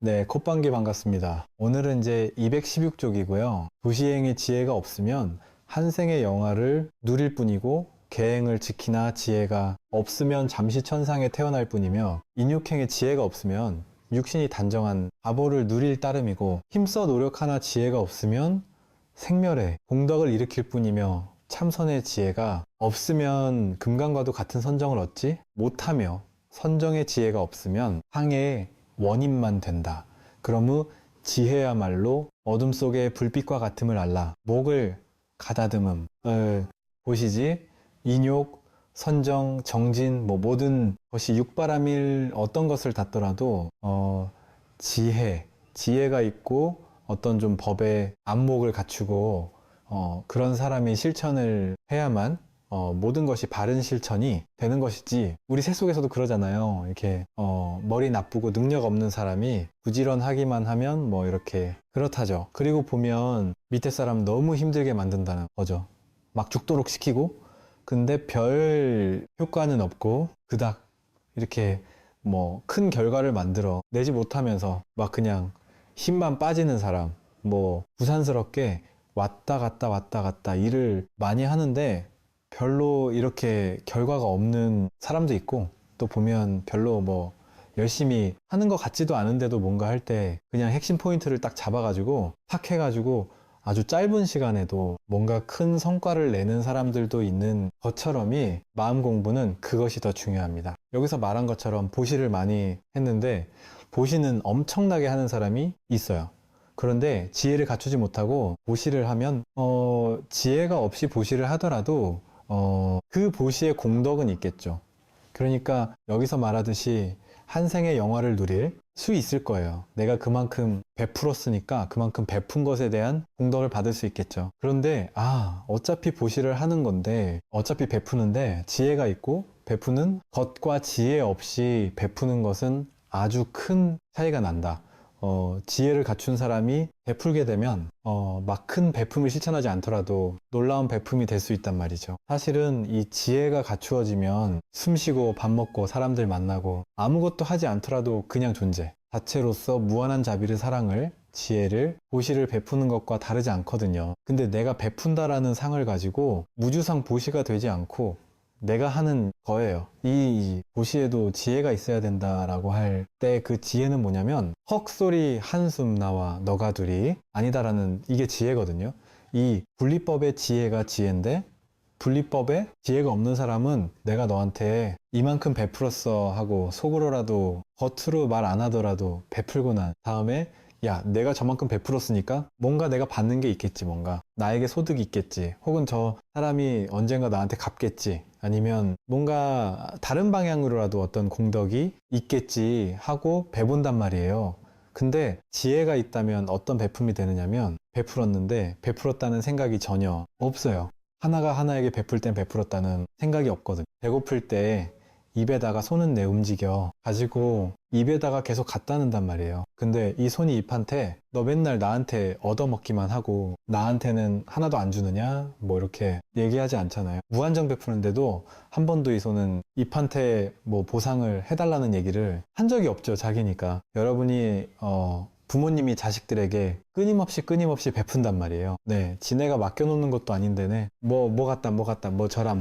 네, 콧방귀 반갑습니다. 오늘은 이제 216쪽이고요. 도시행의 지혜가 없으면 한 생의 영화를 누릴 뿐이고 계행을 지키나 지혜가 없으면 잠시 천상에 태어날 뿐이며 인육행의 지혜가 없으면 육신이 단정한 바보를 누릴 따름이고 힘써 노력하나 지혜가 없으면 생멸에 공덕을 일으킬 뿐이며 참선의 지혜가 없으면 금강과도 같은 선정을 얻지 못하며 선정의 지혜가 없으면 항해의 원인만 된다. 그러므 지혜야말로 어둠 속의 불빛과 같음을 알라. 목을 가다듬음. 보시지. 인욕, 선정, 정진, 모든 것이 육바람일 어떤 것을 닫더라도 지혜가 있고 어떤 좀 법의 안목을 갖추고 그런 사람이 실천을 해야만 모든 것이 바른 실천이 되는 것이지. 우리 새 속에서도 그러잖아요. 이렇게 머리 나쁘고 능력 없는 사람이 부지런하기만 하면 이렇게 그렇다죠. 그리고 보면 밑에 사람 너무 힘들게 만든다는 거죠. 막 죽도록 시키고 근데 별 효과는 없고 그닥 이렇게 큰 결과를 만들어 내지 못하면서 막 그냥 힘만 빠지는 사람, 부산스럽게 왔다 갔다 일을 많이 하는데 별로 이렇게 결과가 없는 사람도 있고, 또 보면 별로 열심히 하는 것 같지도 않은데도 뭔가 할 때 그냥 핵심 포인트를 딱 잡아가지고 탁 해가지고 아주 짧은 시간에도 뭔가 큰 성과를 내는 사람들도 있는 것처럼이 마음 공부는 그것이 더 중요합니다. 여기서 말한 것처럼 보시를 많이 했는데 보시는 엄청나게 하는 사람이 있어요. 그런데 지혜를 갖추지 못하고 보시를 하면 지혜가 없이 보시를 하더라도 그 보시의 공덕은 있겠죠. 그러니까 여기서 말하듯이 한 생의 영화를 누릴 수 있을 거예요. 내가 그만큼 베풀었으니까 그만큼 베푼 것에 대한 공덕을 받을 수 있겠죠. 그런데 어차피 보시를 하는 건데 어차피 베푸는데 지혜가 있고 베푸는 것과 지혜 없이 베푸는 것은 아주 큰 차이가 난다. 지혜를 갖춘 사람이 베풀게 되면 막 큰 베품을 실천하지 않더라도 놀라운 베품이 될 수 있단 말이죠. 사실은 이 지혜가 갖추어지면 숨쉬고 밥 먹고 사람들 만나고 아무것도 하지 않더라도 그냥 존재 자체로서 무한한 자비를 사랑을 지혜를 보시를 베푸는 것과 다르지 않거든요. 근데 내가 베푼다라는 상을 가지고 무주상 보시가 되지 않고 내가 하는 거예요. 이 보시에도 지혜가 있어야 된다라고 할 때 그 지혜는 뭐냐면 헉소리 한숨 나와 너가 둘이 아니다라는 이게 지혜거든요. 이 분리법의 지혜가 지혜인데 분리법에 지혜가 없는 사람은 내가 너한테 이만큼 베풀었어 하고 속으로라도 겉으로 말 안 하더라도 베풀고 난 다음에 야, 내가 저만큼 베풀었으니까 뭔가 내가 받는 게 있겠지. 뭔가 나에게 소득이 있겠지. 혹은 저 사람이 언젠가 나한테 갚겠지. 아니면 뭔가 다른 방향으로라도 어떤 공덕이 있겠지 하고 베푼단 말이에요. 근데 지혜가 있다면 어떤 베품이 되느냐면 베풀었는데 베풀었다는 생각이 전혀 없어요. 하나가 하나에게 베풀 땐 베풀었다는 생각이 없거든. 배고플 때 입에다가 손은 내 움직여 가지고 입에다가 계속 갖다 는단 말이에요. 근데 이 손이 입한테 너 맨날 나한테 얻어먹기만 하고 나한테는 하나도 안 주느냐 이렇게 얘기하지 않잖아요. 무한정 베푸는데도 한 번도 이 손은 입한테 보상을 해달라는 얘기를 한 적이 없죠. 자기니까. 여러분이 부모님이 자식들에게 끊임없이 베푼단 말이에요. 네, 지네가 맡겨놓는 것도 아닌데네 뭐 갖다 저라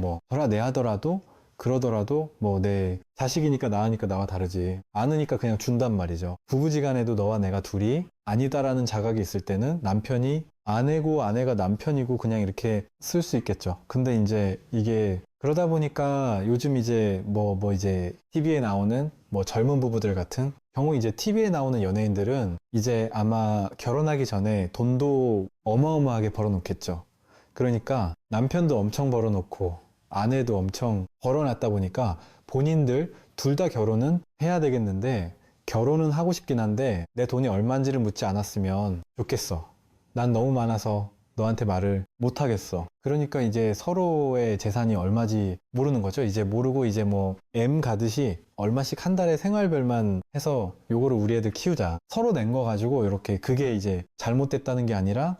내 하더라도 그러더라도 내 자식이니까 나으니까 나와 다르지 않으니까 그냥 준단 말이죠. 부부지간에도 너와 내가 둘이 아니다라는 자각이 있을 때는 남편이 아내고 아내가 남편이고 그냥 이렇게 쓸 수 있겠죠. 근데 이제 이게 그러다 보니까 요즘 이제 이제 TV에 나오는 젊은 부부들 같은 경우 이제 TV에 나오는 연예인들은 이제 아마 결혼하기 전에 돈도 어마어마하게 벌어놓겠죠. 그러니까 남편도 엄청 벌어놓고 아내도 엄청 벌어놨다 보니까 본인들 둘 다 결혼은 해야 되겠는데 결혼은 하고 싶긴 한데 내 돈이 얼마인지를 묻지 않았으면 좋겠어. 난 너무 많아서 너한테 말을 못하겠어. 그러니까 이제 서로의 재산이 얼마지 모르는 거죠. 이제 모르고 이제 M 가듯이 얼마씩 한 달에 생활별만 해서 요거를 우리 애들 키우자. 서로 낸 거 가지고 이렇게 그게 이제 잘못됐다는 게 아니라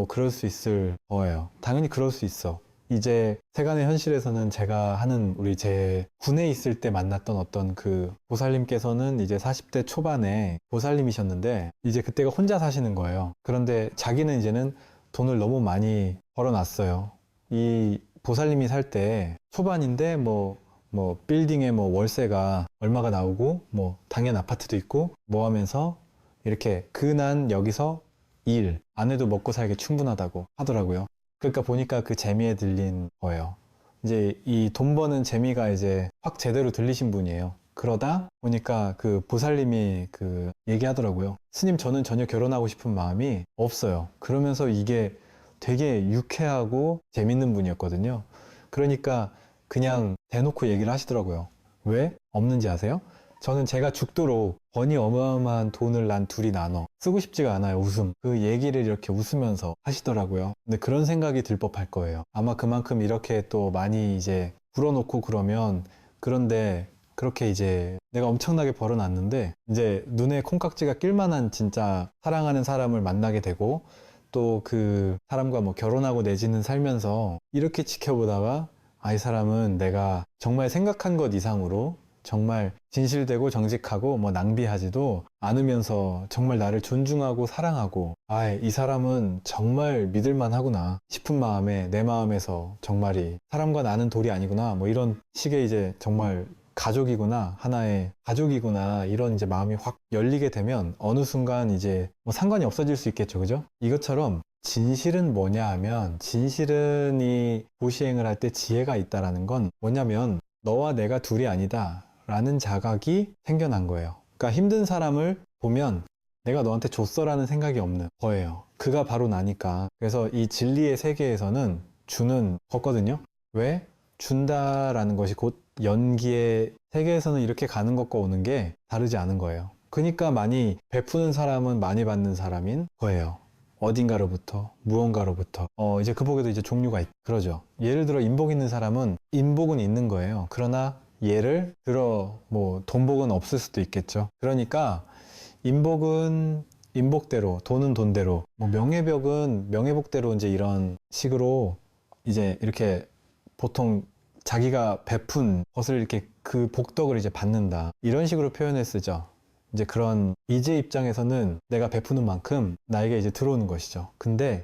그럴 수 있을 거예요. 당연히 그럴 수 있어. 이제 세간의 현실에서는 제가 하는 우리 제 군에 있을 때 만났던 어떤 그 보살님께서는 이제 40대 초반에 보살님이셨는데 이제 그때가 혼자 사시는 거예요. 그런데 자기는 이제는 돈을 너무 많이 벌어놨어요. 이 보살님이 살 때 초반인데 뭐 빌딩에 뭐 월세가 얼마가 나오고 뭐 당연 아파트도 있고 뭐 하면서 이렇게 난 여기서 일 안 해도 먹고 살기 충분하다고 하더라고요. 그러니까 보니까 그 재미에 들린 거예요. 이제 이 돈 버는 재미가 이제 확 제대로 들리신 분이에요. 그러다 보니까 그 보살님이 그 얘기하더라고요. 스님, 저는 전혀 결혼하고 싶은 마음이 없어요. 그러면서 이게 되게 유쾌하고 재밌는 분이었거든요. 그러니까 그냥 대놓고 얘기를 하시더라고요. 왜 없는지 아세요? 저는 제가 죽도록 번이 어마어마한 돈을 난 둘이 나눠 쓰고 싶지가 않아요. 웃음. 그 얘기를 이렇게 웃으면서 하시더라고요. 근데 그런 생각이 들 법할 거예요. 아마 그만큼 이렇게 또 많이 이제 불어놓고 그러면, 그런데 그렇게 이제 내가 엄청나게 벌어놨는데 이제 눈에 콩깍지가 낄 만한 진짜 사랑하는 사람을 만나게 되고 또 그 사람과 뭐 결혼하고 내지는 살면서 이렇게 지켜보다가 이 사람은 내가 정말 생각한 것 이상으로 정말 진실되고 정직하고 뭐 낭비하지도 않으면서 정말 나를 존중하고 사랑하고 이 사람은 정말 믿을만 하구나 싶은 마음에 내 마음에서 정말이 사람과 나는 돌이 아니구나 뭐 이런 식의 이제 정말 가족이구나, 하나의 가족이구나 이런 이제 마음이 확 열리게 되면 어느 순간 이제 뭐 상관이 없어질 수 있겠죠. 그죠? 이것처럼 진실은 뭐냐 하면, 진실은 이 보시행을 할 때 지혜가 있다라는 건 뭐냐면 너와 내가 둘이 아니다 라는 자각이 생겨난 거예요. 그러니까 힘든 사람을 보면 내가 너한테 줬어라는 생각이 없는 거예요. 그가 바로 나니까. 그래서 이 진리의 세계에서는 주는 거거든요. 왜? 준다라는 것이 곧 연기의 세계에서는 이렇게 가는 것과 오는 게 다르지 않은 거예요. 그러니까 많이 베푸는 사람은 많이 받는 사람인 거예요. 어딘가로부터, 무언가로부터. 이제 그 복에도 이제 종류가 그러죠. 예를 들어 인복 있는 사람은 인복은 있는 거예요. 그러나 예를 들어 뭐 돈복은 없을 수도 있겠죠. 그러니까 인복은 인복대로, 돈은 돈대로, 뭐 명예복은 명예복대로 이제 이런 식으로 이제 이렇게 보통 자기가 베푼 것을 이렇게 그 복덕을 이제 받는다. 이런 식으로 표현을 쓰죠. 이제 그런 이제 입장에서는 내가 베푸는 만큼 나에게 이제 들어오는 것이죠. 근데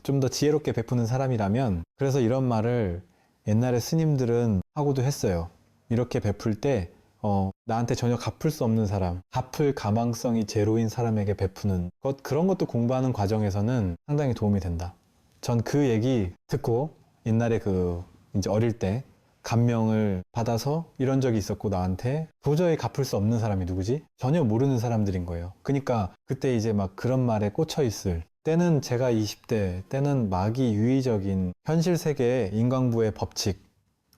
좀 더 지혜롭게 베푸는 사람이라면, 그래서 이런 말을 옛날에 스님들은 하고도 했어요. 이렇게 베풀 때 나한테 전혀 갚을 수 없는 사람, 갚을 가망성이 제로인 사람에게 베푸는 것, 그런 것도 공부하는 과정에서는 상당히 도움이 된다. 전 그 얘기 듣고 옛날에 이제 어릴 때 감명을 받아서 이런 적이 있었고, 나한테 도저히 갚을 수 없는 사람이 누구지? 전혀 모르는 사람들인 거예요. 그러니까 그때 이제 막 그런 말에 꽂혀 있을 때는, 제가 20대 때는 막이 유의적인 현실 세계의 인과응보의 법칙,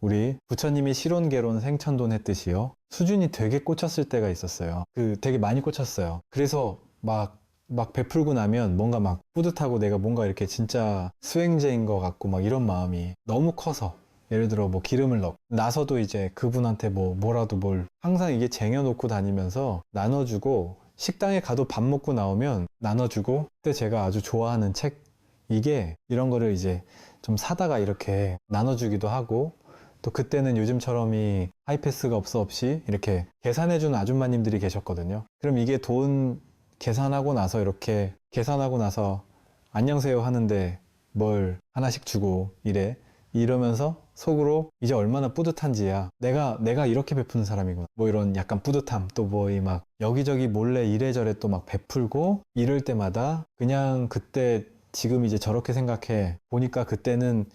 우리 부처님이 실온개론 생천돈 했듯이요, 수준이 되게 꽂혔을 때가 있었어요. 되게 많이 꽂혔어요. 그래서 막 베풀고 나면 뭔가 막 뿌듯하고 내가 뭔가 이렇게 진짜 수행자인 것 같고 막 이런 마음이 너무 커서, 예를 들어 뭐 기름을 나서도 이제 그분한테 뭐라도 뭘 항상 이게 쟁여놓고 다니면서 나눠주고, 식당에 가도 밥 먹고 나오면 나눠주고, 그때 제가 아주 좋아하는 책, 이게 이런 거를 이제 좀 사다가 이렇게 나눠주기도 하고, 또 그때는 요즘처럼 이 하이패스가 없이 이렇게 계산해주는 아줌마님들이 계셨거든요. 그럼 이게 돈 계산하고 나서 이렇게 계산하고 나서 안녕하세요 하는데 뭘 하나씩 주고 이러면서 속으로 이제 얼마나 뿌듯한지야. 내가 이렇게 베푸는 사람이구나. 뭐 이런 약간 뿌듯함, 또 뭐 이 막 여기저기 몰래 이래저래 또 막 베풀고 이럴 때마다 그냥 그때 지금 이제 저렇게 생각해 보니까, 그때는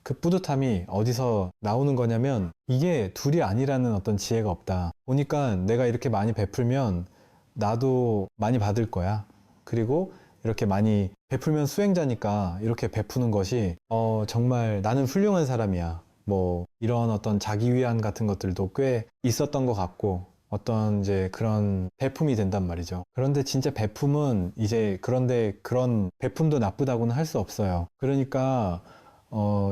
그 뿌듯함이 어디서 나오는 거냐면, 이게 둘이 아니라는 어떤 지혜가 없다 보니까 내가 이렇게 많이 베풀면 나도 많이 받을 거야. 그리고 이렇게 많이 베풀면 수행자니까 이렇게 베푸는 것이 정말 나는 훌륭한 사람이야. 뭐 이런 어떤 자기 위안 같은 것들도 꽤 있었던 것 같고, 어떤 이제 그런 베품이 된단 말이죠. 그런데 진짜 베품은 이제, 그런데 그런 베품도 나쁘다고는 할 수 없어요. 그러니까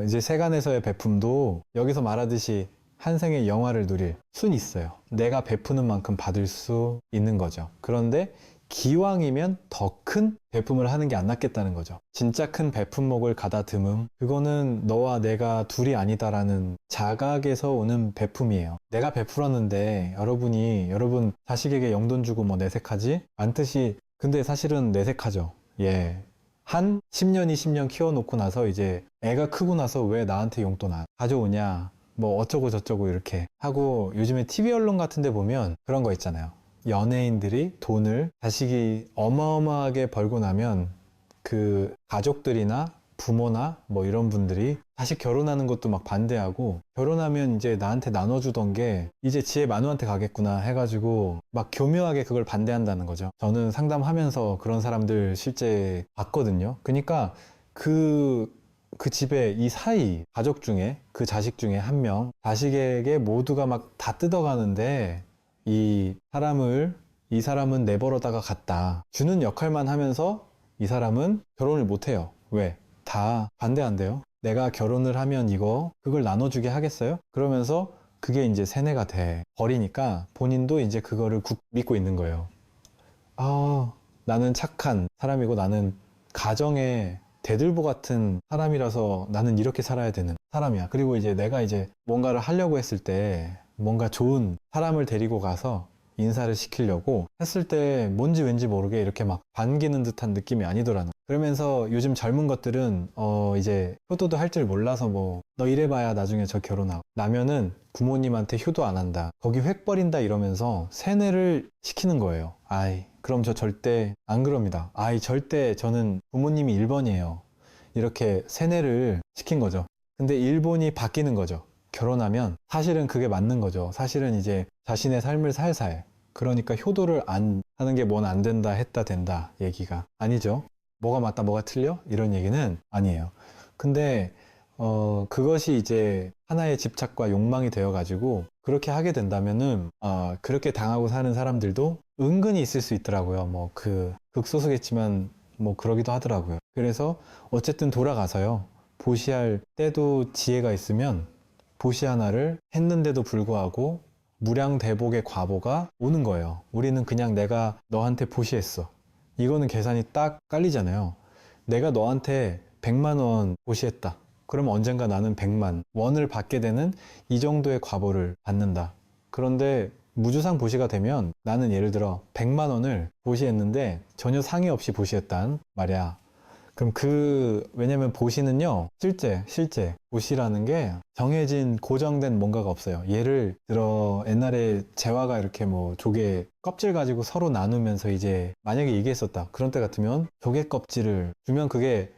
이제 세간에서의 베품도 여기서 말하듯이 한 생의 영화를 누릴 순 있어요. 내가 베푸는 만큼 받을 수 있는 거죠. 그런데 기왕이면 더 큰 베품을 하는 게 안 낫겠다는 거죠. 진짜 큰 베품목을 가다듬음, 그거는 너와 내가 둘이 아니다라는 자각에서 오는 베품이에요. 내가 베풀었는데 여러분 자식에게 용돈 주고 뭐 내색하지? 안 뜻이, 근데 사실은 내색하죠. 예. 한 10년, 20년 키워놓고 나서 이제 애가 크고 나서 왜 나한테 용돈 안 가져오냐, 뭐 어쩌고 저쩌고 이렇게 하고, 요즘에 TV 언론 같은 데 보면 그런 거 있잖아요. 연예인들이 돈을 자식이 어마어마하게 벌고 나면 그 가족들이나 부모나 뭐 이런 분들이 자식 결혼하는 것도 막 반대하고, 결혼하면 이제 나한테 나눠주던 게 이제 지혜 만우한테 가겠구나 해가지고 막 교묘하게 그걸 반대한다는 거죠. 저는 상담하면서 그런 사람들 실제 봤거든요. 그러니까 그 집에 이 사이 가족 중에 그 자식 중에 한 명 자식에게 모두가 막 다 뜯어가는데 이 사람은 내버려다가 갔다 주는 역할만 하면서 이 사람은 결혼을 못 해요. 왜? 다 반대한대요. 내가 결혼을 하면 그걸 나눠주게 하겠어요? 그러면서 그게 이제 세뇌가 돼 버리니까 본인도 이제 그거를 믿고 있는 거예요. 아, 나는 착한 사람이고 나는 가정의 대들보 같은 사람이라서 나는 이렇게 살아야 되는 사람이야. 그리고 이제 내가 이제 뭔가를 하려고 했을 때 뭔가 좋은 사람을 데리고 가서 인사를 시키려고 했을 때 뭔지 왠지 모르게 이렇게 막 반기는 듯한 느낌이 아니더라는. 그러면서 요즘 젊은 것들은 이제 효도도 할 줄 몰라서 뭐 너 이래봐야 나중에 저 결혼하고 나면은 부모님한테 효도 안 한다, 거기 획 버린다 이러면서 세뇌를 시키는 거예요. 아이, 그럼 저 절대 안 그럽니다. 아이, 절대 저는 부모님이 1번이에요. 이렇게 세뇌를 시킨 거죠. 근데 1번이 바뀌는 거죠. 결혼하면 사실은 그게 맞는 거죠. 사실은 이제 자신의 삶을 살살. 그러니까 효도를 안 하는 게 뭔 안 된다 했다 된다 얘기가 아니죠. 뭐가 맞다 뭐가 틀려? 이런 얘기는 아니에요. 근데 그것이 이제 하나의 집착과 욕망이 되어가지고 그렇게 하게 된다면은 그렇게 당하고 사는 사람들도 은근히 있을 수 있더라고요. 뭐 극소수겠지만 뭐 그러기도 하더라고요. 그래서 어쨌든 돌아가서요. 보시할 때도 지혜가 있으면 보시 하나를 했는데도 불구하고 무량대복의 과보가 오는 거예요. 우리는 그냥 내가 너한테 보시했어. 이거는 계산이 딱 깔리잖아요. 내가 너한테 100만 원 보시했다. 그럼 언젠가 나는 100만 원을 받게 되는 이 정도의 과보를 받는다. 그런데 무주상 보시가 되면 나는 예를 들어 100만 원을 보시했는데 전혀 상의 없이 보시했단 말이야. 그럼 왜냐면 보시는요, 실제 보시라는 게 정해진 고정된 뭔가가 없어요. 예를 들어 옛날에 재화가 이렇게 뭐 조개 껍질 가지고 서로 나누면서 이제 만약에 이게 있었다. 그런 때 같으면 조개 껍질을 주면 그게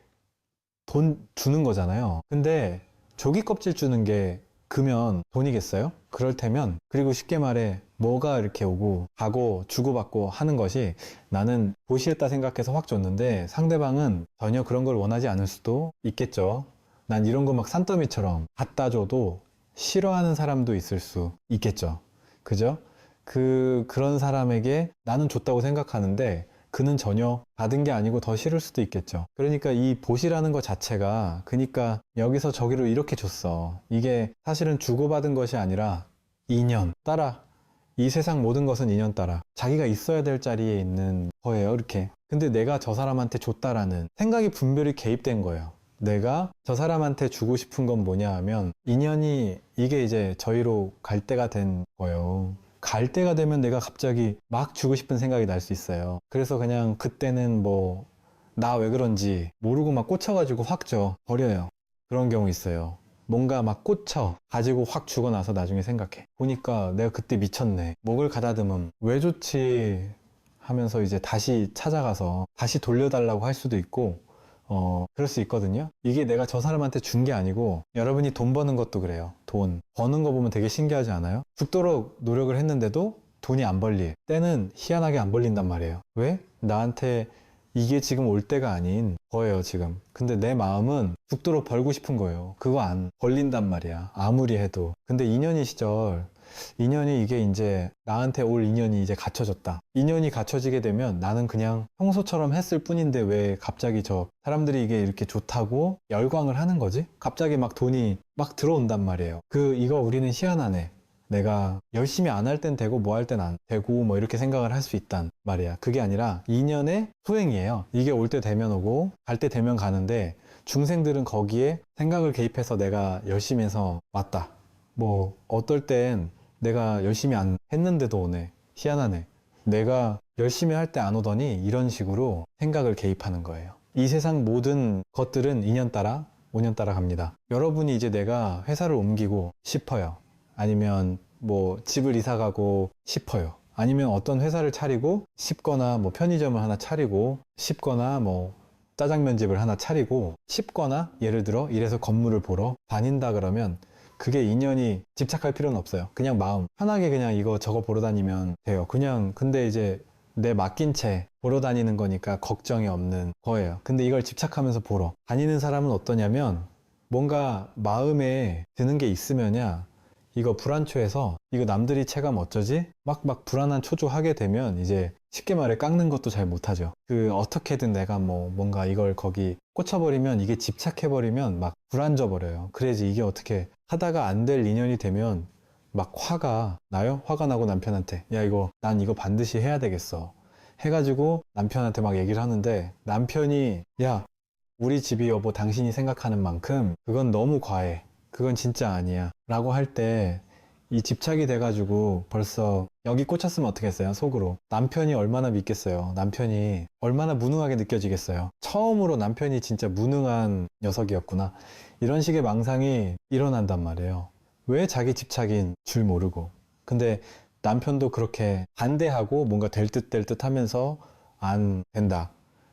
돈 주는 거잖아요. 근데 조개 껍질 주는 게 그면 돈이겠어요? 그럴 테면, 그리고 쉽게 말해 뭐가 이렇게 오고 가고 주고받고 하는 것이 나는 보시했다 생각해서 확 줬는데 상대방은 전혀 그런 걸 원하지 않을 수도 있겠죠. 난 이런 거 막 산더미처럼 갖다 줘도 싫어하는 사람도 있을 수 있겠죠. 그죠? 그런 사람에게 나는 줬다고 생각하는데 그는 전혀 받은 게 아니고 더 싫을 수도 있겠죠. 그러니까 이 보시라는 것 자체가, 그러니까 여기서 저기로 이렇게 줬어. 이게 사실은 주고받은 것이 아니라 인연 따라. 이 세상 모든 것은 인연 따라 자기가 있어야 될 자리에 있는 거예요. 이렇게. 근데 내가 저 사람한테 줬다라는 생각이 분별이 개입된 거예요. 내가 저 사람한테 주고 싶은 건 뭐냐 하면 인연이, 이게 이제 저희로 갈 때가 된 거예요. 갈 때가 되면 내가 갑자기 막 주고 싶은 생각이 날 수 있어요. 그래서 그냥 그때는 뭐 나 왜 그런지 모르고 막 꽂혀가지고 확 버려요. 그런 경우 있어요. 뭔가 막 꽂혀 가지고 확 주고 나서 나중에 생각해 보니까 내가 그때 미쳤네. 목을 가다듬으면 왜 좋지 하면서 이제 다시 찾아가서 다시 돌려달라고 할 수도 있고, 그럴 수 있거든요. 이게 내가 저 사람한테 준 게 아니고, 여러분이 돈 버는 것도 그래요. 돈 버는 거 보면 되게 신기하지 않아요? 죽도록 노력을 했는데도 돈이 안 벌릴 때는 희한하게 안 벌린단 말이에요. 왜? 나한테 이게 지금 올 때가 아닌 거예요, 지금. 근데 내 마음은 죽도록 벌고 싶은 거예요. 그거 안 벌린단 말이야, 아무리 해도. 근데 인연이 이게 이제 나한테 올 인연이 이제 갖춰졌다. 인연이 갖춰지게 되면 나는 그냥 평소처럼 했을 뿐인데 왜 갑자기 사람들이 이게 이렇게 좋다고 열광을 하는 거지? 갑자기 막 돈이 막 들어온단 말이에요. 이거 우리는 희한하네. 내가 열심히 안 할 땐 되고 뭐 할 땐 안 되고 뭐 이렇게 생각을 할 수 있단 말이야. 그게 아니라 인연의 소행이에요. 이게 올 때 되면 오고 갈 때 되면 가는데 중생들은 거기에 생각을 개입해서 내가 열심히 해서 왔다. 뭐 어떨 땐 내가 열심히 안 했는데도 오네. 희한하네. 내가 열심히 할 때 안 오더니 이런 식으로 생각을 개입하는 거예요. 이 세상 모든 것들은 2년 따라 5년 따라 갑니다. 여러분이 이제 내가 회사를 옮기고 싶어요. 아니면 뭐 집을 이사 가고 싶어요. 아니면 어떤 회사를 차리고 싶거나 뭐 편의점을 하나 차리고 싶거나 뭐 짜장면집을 하나 차리고 싶거나 예를 들어 이래서 건물을 보러 다닌다 그러면 그게 인연이 집착할 필요는 없어요. 그냥 마음 편하게 그냥 이거 저거 보러 다니면 돼요. 그냥 근데 이제 내 맡긴 채 보러 다니는 거니까 걱정이 없는 거예요. 근데 이걸 집착하면서 보러 다니는 사람은 어떠냐면 뭔가 마음에 드는 게 있으면야 이거 불안초해서 이거 남들이 체감 어쩌지? 막 불안한 초조하게 되면 이제 쉽게 말해 깎는 것도 잘 못하죠. 그 어떻게든 내가 뭐 뭔가 이걸 거기 꽂혀버리면 이게 집착해버리면 막 불안져 버려요. 그래야지 이게 어떻게 하다가 안 될 인연이 되면 막 화가 나요? 화가 나고 남편한테 야 이거 난 이거 반드시 해야 되겠어 해가지고 남편한테 막 얘기를 하는데 남편이 야 우리 집이 여보 당신이 생각하는 만큼 그건 너무 과해 그건 진짜 아니야 라고 할 때 이 집착이 돼가지고 벌써 여기 꽂혔으면 어떻겠어요 속으로 남편이 얼마나 믿겠어요 남편이 얼마나 무능하게 느껴지겠어요 처음으로 남편이 진짜 무능한 녀석이었구나 이런 식의 망상이 일어난단 말이에요 왜 자기 집착인 줄 모르고 근데 남편도 그렇게 반대하고 뭔가 될 듯 될 듯 하면서 안 된다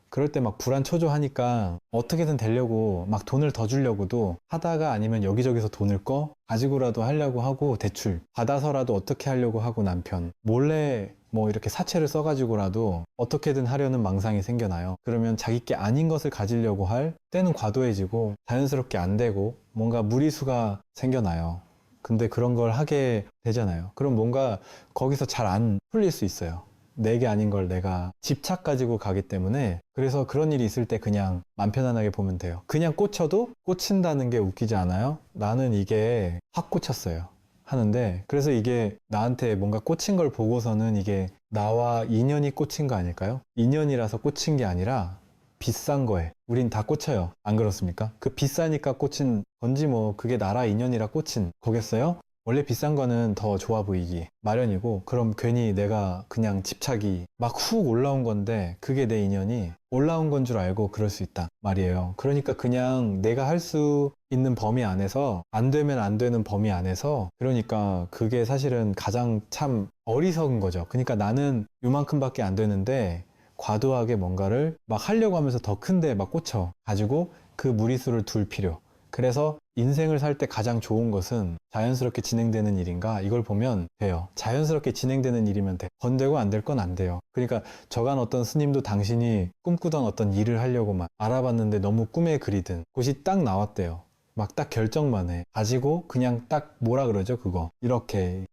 그럴 때 막 불안 초조하니까 어떻게든 되려고 막 돈을 더 주려고도 하다가 아니면 여기저기서 돈을 가지고라도 하려고 하고 대출 받아서라도 어떻게 하려고 하고 남편 몰래 뭐 이렇게 사채를 써가지고라도 어떻게든 하려는 망상이 생겨나요. 그러면 자기 게 아닌 것을 가지려고 할 때는 과도해지고 자연스럽게 안 되고 뭔가 무리수가 생겨나요. 근데 그런 걸 하게 되잖아요. 그럼 뭔가 거기서 잘 안 풀릴 수 있어요. 내게 아닌 걸 내가 집착 가지고 가기 때문에 그래서 그런 일이 있을 때 그냥 맘 편안하게 보면 돼요. 그냥 꽂혀도 꽂힌다는 게 웃기지 않아요? 나는 이게 확 꽂혔어요. 하는데 그래서 이게 나한테 뭔가 꽂힌 걸 보고서는 이게 나와 인연이 꽂힌 거 아닐까요? 인연이라서 꽂힌 게 아니라 비싼 거에 우린 다 꽂혀요. 안 그렇습니까? 그 비싸니까 꽂힌 건지 뭐 그게 나라 인연이라 꽂힌 거겠어요? 원래 비싼 거는 더 좋아 보이기 마련이고 그럼 괜히 내가 그냥 집착이 막 훅 올라온 건데 그게 내 인연이 올라온 건 줄 알고 그럴 수 있다 말이에요. 그러니까 그냥 내가 할 수 있는 범위 안에서 안 되면 안 되는 범위 안에서 그러니까 그게 사실은 가장 참 어리석은 거죠. 그러니까 나는 요만큼밖에 안 되는데 과도하게 뭔가를 막 하려고 하면서 더 큰데 막 꽂혀 가지고 그 무리수를 둘 필요 그래서 인생을 살 때 가장 좋은 것은 자연스럽게 진행되는 일인가? 이걸 보면 돼요. 자연스럽게 진행되는 일이면 돼. 건되고 안 될 건 안 돼요. 그러니까 저간 어떤 스님도 당신이 꿈꾸던 어떤 일을 하려고 막 알아봤는데 너무 꿈에 그리든 곳이 딱 나왔대요. 막 딱 결정만 해. 가지고 그냥 딱 뭐라 그러죠? 그거. 이렇게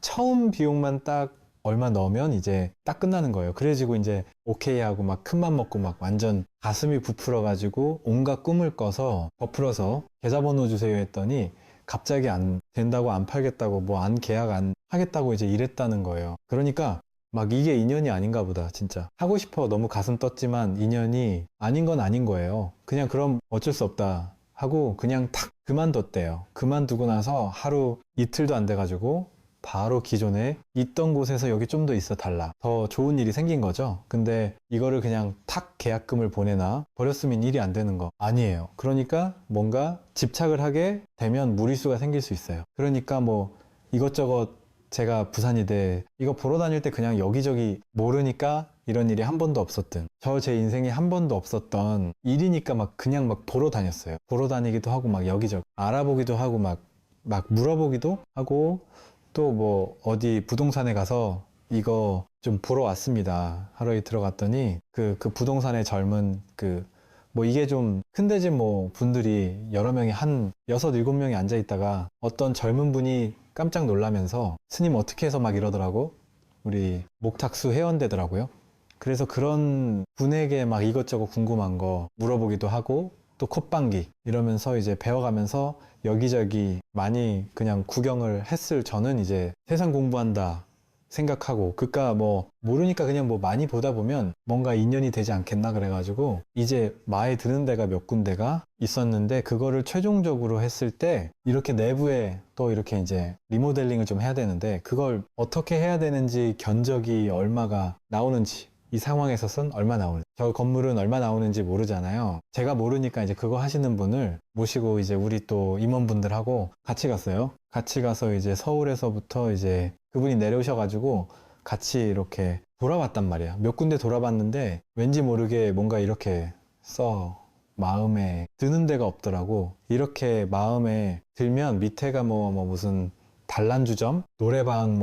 처음 비용만 딱 얼마 넣으면 이제 딱 끝나는 거예요. 그래가지고 이제 오케이 하고 막 큰맘 먹고 막 완전 가슴이 부풀어가지고 온갖 꿈을 꿔서 버풀어서 계좌번호 주세요 했더니 갑자기 안 된다고 안 팔겠다고 뭐 안 계약 안 하겠다고 이제 이랬다는 거예요. 그러니까 막 이게 인연이 아닌가 보다 진짜. 하고 싶어 너무 가슴 떴지만 인연이 아닌 건 아닌 거예요. 그냥 그럼 어쩔 수 없다 하고 그냥 탁 그만뒀대요. 그만두고 나서 하루 이틀도 안 돼가지고 바로 기존에 있던 곳에서 여기 좀 더 있어 달라. 더 좋은 일이 생긴 거죠. 근데 이거를 그냥 탁 계약금을 보내나 버렸으면 일이 안 되는 거 아니에요. 그러니까 뭔가 집착을 하게 되면 무리수가 생길 수 있어요. 그러니까 뭐 이것저것 제가 부산이대 이거 보러 다닐 때 그냥 여기저기 모르니까 이런 일이 한 번도 없었든 저 제 인생에 한 번도 없었던 일이니까 막 그냥 막 보러 다녔어요. 보러 다니기도 하고 막 여기저기 알아보기도 하고 막 물어보기도 하고 또 뭐 어디 부동산에 가서 이거 좀 보러 왔습니다. 하루에 들어갔더니 그 부동산에 젊은 뭐 이게 좀 큰데 집 뭐 분들이 여러 명이 한 6, 7명이 앉아 있다가 어떤 젊은 분이 깜짝 놀라면서 스님 어떻게 해서 막 이러더라고. 우리 목탁수 회원되더라고요. 그래서 그런 분에게 막 이것저것 궁금한 거 물어보기도 하고 또 콧방귀 이러면서 이제 배워가면서 여기저기 많이 그냥 구경을 했을 저는 이제 세상 공부한다 생각하고 그깟 뭐 모르니까 그냥 뭐 많이 보다 보면 뭔가 인연이 되지 않겠나 그래가지고 이제 마에 드는 데가 몇 군데가 있었는데 그거를 최종적으로 했을 때 이렇게 내부에 또 이렇게 이제 리모델링을 좀 해야 되는데 그걸 어떻게 해야 되는지 견적이 얼마가 나오는지 이 상황에서는 얼마 나오는지 저 건물은 얼마 나오는지 모르잖아요. 제가 모르니까 이제 그거 하시는 분을 모시고 이제 우리 또 임원분들하고 같이 갔어요. 같이 가서 이제 서울에서부터 이제 그분이 내려오셔가지고 같이 이렇게 돌아봤단 말이야. 몇 군데 돌아봤는데 왠지 모르게 뭔가 이렇게 마음에 드는 데가 없더라고. 이렇게 마음에 들면 밑에가 뭐 무슨 단란주점? 노래방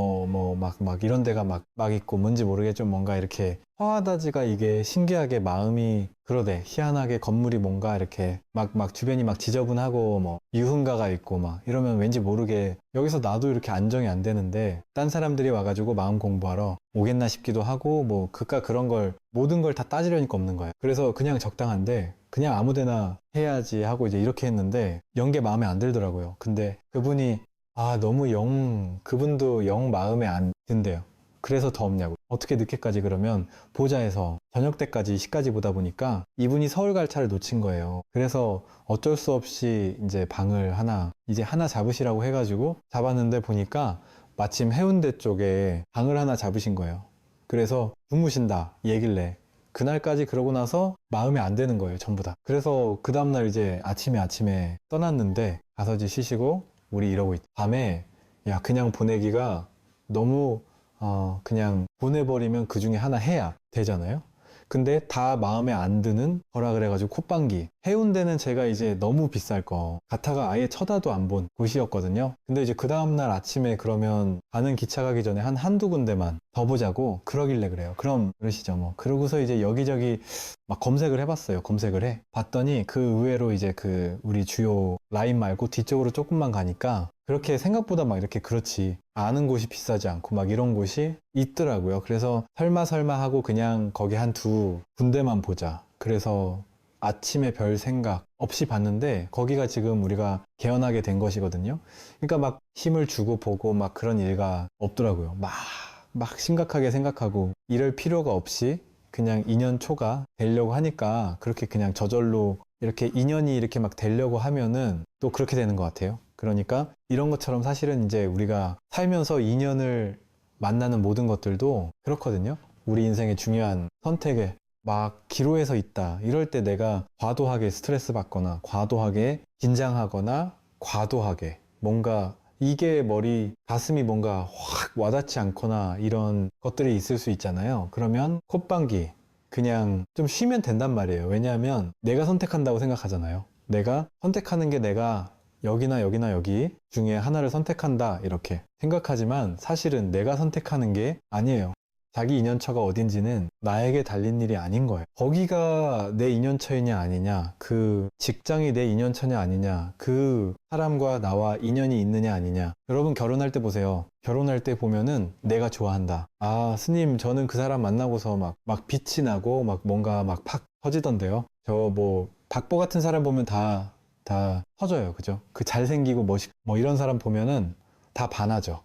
막 이런 데가 막 있고 뭔지 모르게 좀 뭔가 이렇게 화다지가 이게 신기하게 마음이 그러대. 희한하게 건물이 뭔가 이렇게 막 주변이 막 지저분하고 뭐 유흥가가 있고 막 이러면 왠지 모르게 여기서 나도 이렇게 안정이 안 되는데 딴 사람들이 와가지고 마음 공부하러 오겠나 싶기도 하고 뭐 그깟 그런 걸 모든 걸 다 따지려니까 없는 거예요. 그래서 그냥 적당한데 그냥 아무데나 해야지 하고 이제 이렇게 했는데 연 게 마음에 안 들더라고요. 근데 그분이 그분도 영 마음에 안 든대요. 그래서 더 없냐고. 어떻게 늦게까지 그러면 보자해서 저녁 때까지 시까지 보다 보니까 이분이 서울 갈 차를 놓친 거예요. 그래서 어쩔 수 없이 이제 방을 이제 하나 잡으시라고 해가지고 잡았는데 보니까 마침 해운대 쪽에 방을 하나 잡으신 거예요. 그래서 주무신다 얘길래 그날까지 그러고 나서 마음에 안 드는 거예요, 전부 다. 그래서 그 다음날 이제 아침에 떠났는데 가서 이제 쉬시고 우리 이러고 있다. 밤에 야 그냥 보내기가 너무 그냥 보내버리면 그 중에 하나 해야 되잖아요. 근데 다 마음에 안 드는 거라 그래가지고 콧방귀. 해운대는 제가 이제 너무 비쌀 거 가타가 아예 쳐다도 안 본 곳이었거든요. 근데 이제 그 다음날 아침에 그러면 가는 기차 가기 전에 한두 군데만 더 보자고 그러길래 그래요. 그럼 그러시죠 뭐. 그러고서 이제 여기저기 막 검색을 해봤어요. 검색을 해 봤더니 그 의외로 이제 그 우리 주요 라인 말고 뒤쪽으로 조금만 가니까 그렇게 생각보다 막 이렇게 그렇지 아는 곳이 비싸지 않고 막 이런 곳이 있더라고요. 그래서 설마 하고 그냥 거기 한 두 군데만 보자. 그래서 아침에 별 생각 없이 봤는데 거기가 지금 우리가 개원하게 된 것이거든요. 그러니까 막 힘을 주고 보고 막 그런 일가 없더라고요. 막 심각하게 생각하고 이럴 필요가 없이 그냥 2년 초가 되려고 하니까 그렇게 그냥 저절로 이렇게 인연이 이렇게 막 되려고 하면은 또 그렇게 되는 것 같아요. 그러니까 이런 것처럼 사실은 이제 우리가 살면서 인연을 만나는 모든 것들도 그렇거든요. 우리 인생의 중요한 선택에 막 기로에서 있다. 이럴 때 내가 과도하게 스트레스 받거나 과도하게 긴장하거나 과도하게 뭔가 이게 가슴이 뭔가 확 와닿지 않거나 이런 것들이 있을 수 있잖아요. 그러면 콧방귀 그냥 좀 쉬면 된단 말이에요. 왜냐하면 내가 선택한다고 생각하잖아요. 내가 선택하는 게 내가 여기나 여기 중에 하나를 선택한다 이렇게 생각하지만 사실은 내가 선택하는 게 아니에요. 자기 인연처가 어딘지는 나에게 달린 일이 아닌 거예요. 거기가 내 인연처이냐 아니냐, 그 직장이 내 인연처냐 아니냐, 그 사람과 나와 인연이 있느냐 아니냐. 여러분 결혼할 때 보세요. 결혼할 때 보면은 내가 좋아한다. 아 스님 저는 그 사람 만나고서 막 빛이 나고 막 뭔가 막 팍 터지던데요. 저 뭐 박보 같은 사람 보면 다 터져요. 그죠? 그 잘생기고 뭐 이런 사람 보면은 다 반하죠.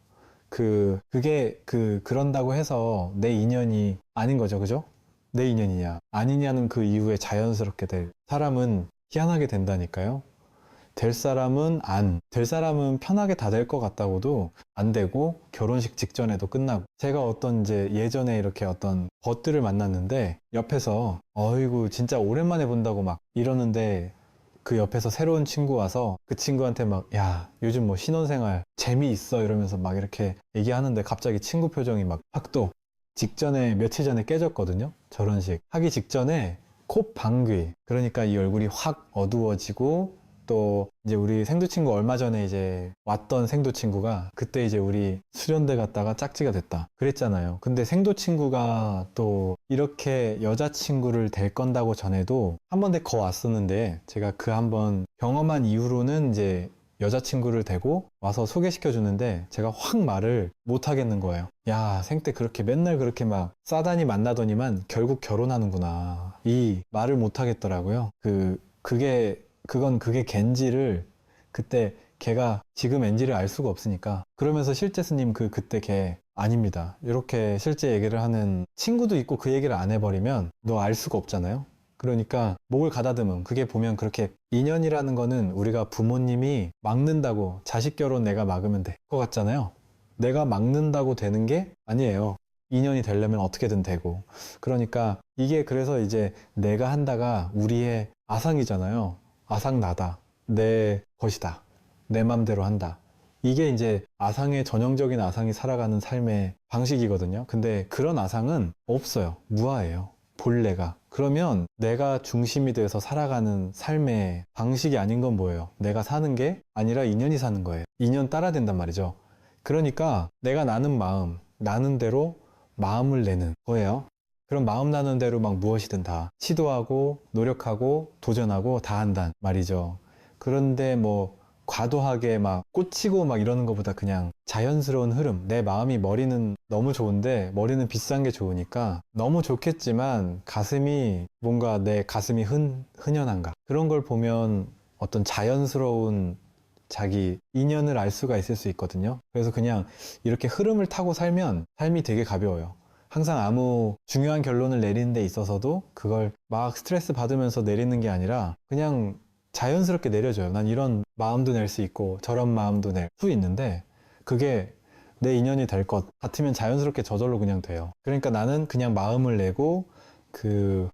그런다고 해서 내 인연이 아닌 거죠. 그죠? 내 인연이냐, 아니냐는 그 이후에 자연스럽게 될 사람은 희한하게 된다니까요. 될 사람은 편하게 다 될 것 같다고도 안 되고, 결혼식 직전에도 끝나고. 제가 이제 예전에 이렇게 어떤 벗들을 만났는데, 옆에서, 어이구, 진짜 오랜만에 본다고 막 이러는데, 그 옆에서 새로운 친구 와서 그 친구한테 야, 요즘 뭐 신혼생활 재미있어 이러면서 막 이렇게 얘기하는데 갑자기 친구 표정이 확 며칠 전에 깨졌거든요. 결혼식 하기 직전에 콧방귀. 그러니까 이 얼굴이 확 어두워지고 또 이제 우리 생두 친구 얼마 전에 이제 왔던 생두 친구가 그때 이제 우리 수련대 갔다가 짝지가 됐다 그랬잖아요. 근데 생두 친구가 또 이렇게 여자친구를 될 건다고 전에도 한 번 더 왔었는데 제가 그 한 번 경험한 이후로는 이제 여자친구를 대고 와서 소개시켜 주는데 제가 확 말을 못 하겠는 거예요. 야, 생때 그렇게 맨날 그렇게 싸다니 만나더니만 결국 결혼하는구나. 이 말을 못 하겠더라고요. 그게 걘지를 그때 걔가 지금 앤지를 알 수가 없으니까. 그러면서 실제 스님 그때 걔 아닙니다. 이렇게 실제 얘기를 하는 친구도 있고 그 얘기를 안 해버리면 너 알 수가 없잖아요. 그러니까 목을 가다듬음. 그게 보면 그렇게 인연이라는 거는 우리가 부모님이 막는다고 자식 결혼 내가 막으면 될 것 같잖아요. 내가 막는다고 되는 게 아니에요. 인연이 되려면 어떻게든 되고. 그러니까 이게 그래서 이제 내가 한다가 우리의 아상이잖아요. 아상 나다. 내 것이다. 내 맘대로 한다. 이게 이제 아상의 전형적인 아상이 살아가는 삶의 방식이거든요. 근데 그런 아상은 없어요. 무아해요. 본래가. 그러면 내가 중심이 돼서 살아가는 삶의 방식이 아닌 건 뭐예요? 내가 사는 게 아니라 인연이 사는 거예요. 인연 따라야 된단 말이죠. 그러니까 내가 나는 마음, 나는 대로 마음을 내는 거예요. 그럼 마음 나는 대로 막 무엇이든 다 시도하고 노력하고 도전하고 다 한단 말이죠. 그런데 뭐 과도하게 막 꽂히고 막 이러는 것보다 그냥 자연스러운 흐름. 내 마음이 머리는 너무 좋은데 머리는 비싼 게 좋으니까 너무 좋겠지만 가슴이 뭔가 내 가슴이 흔연한가. 그런 걸 보면 어떤 자연스러운 자기 인연을 알 수가 있을 수 있거든요. 그래서 그냥 이렇게 흐름을 타고 살면 삶이 되게 가벼워요. 항상 아무 중요한 결론을 내리는 데 있어서도 그걸 막 스트레스 받으면서 내리는 게 아니라 그냥 자연스럽게 내려져요. 난 이런 마음도 낼 수 있고 저런 마음도 낼 수 있는데 그게 내 인연이 될 것 같으면 자연스럽게 저절로 그냥 돼요. 그러니까 나는 그냥 마음을 내고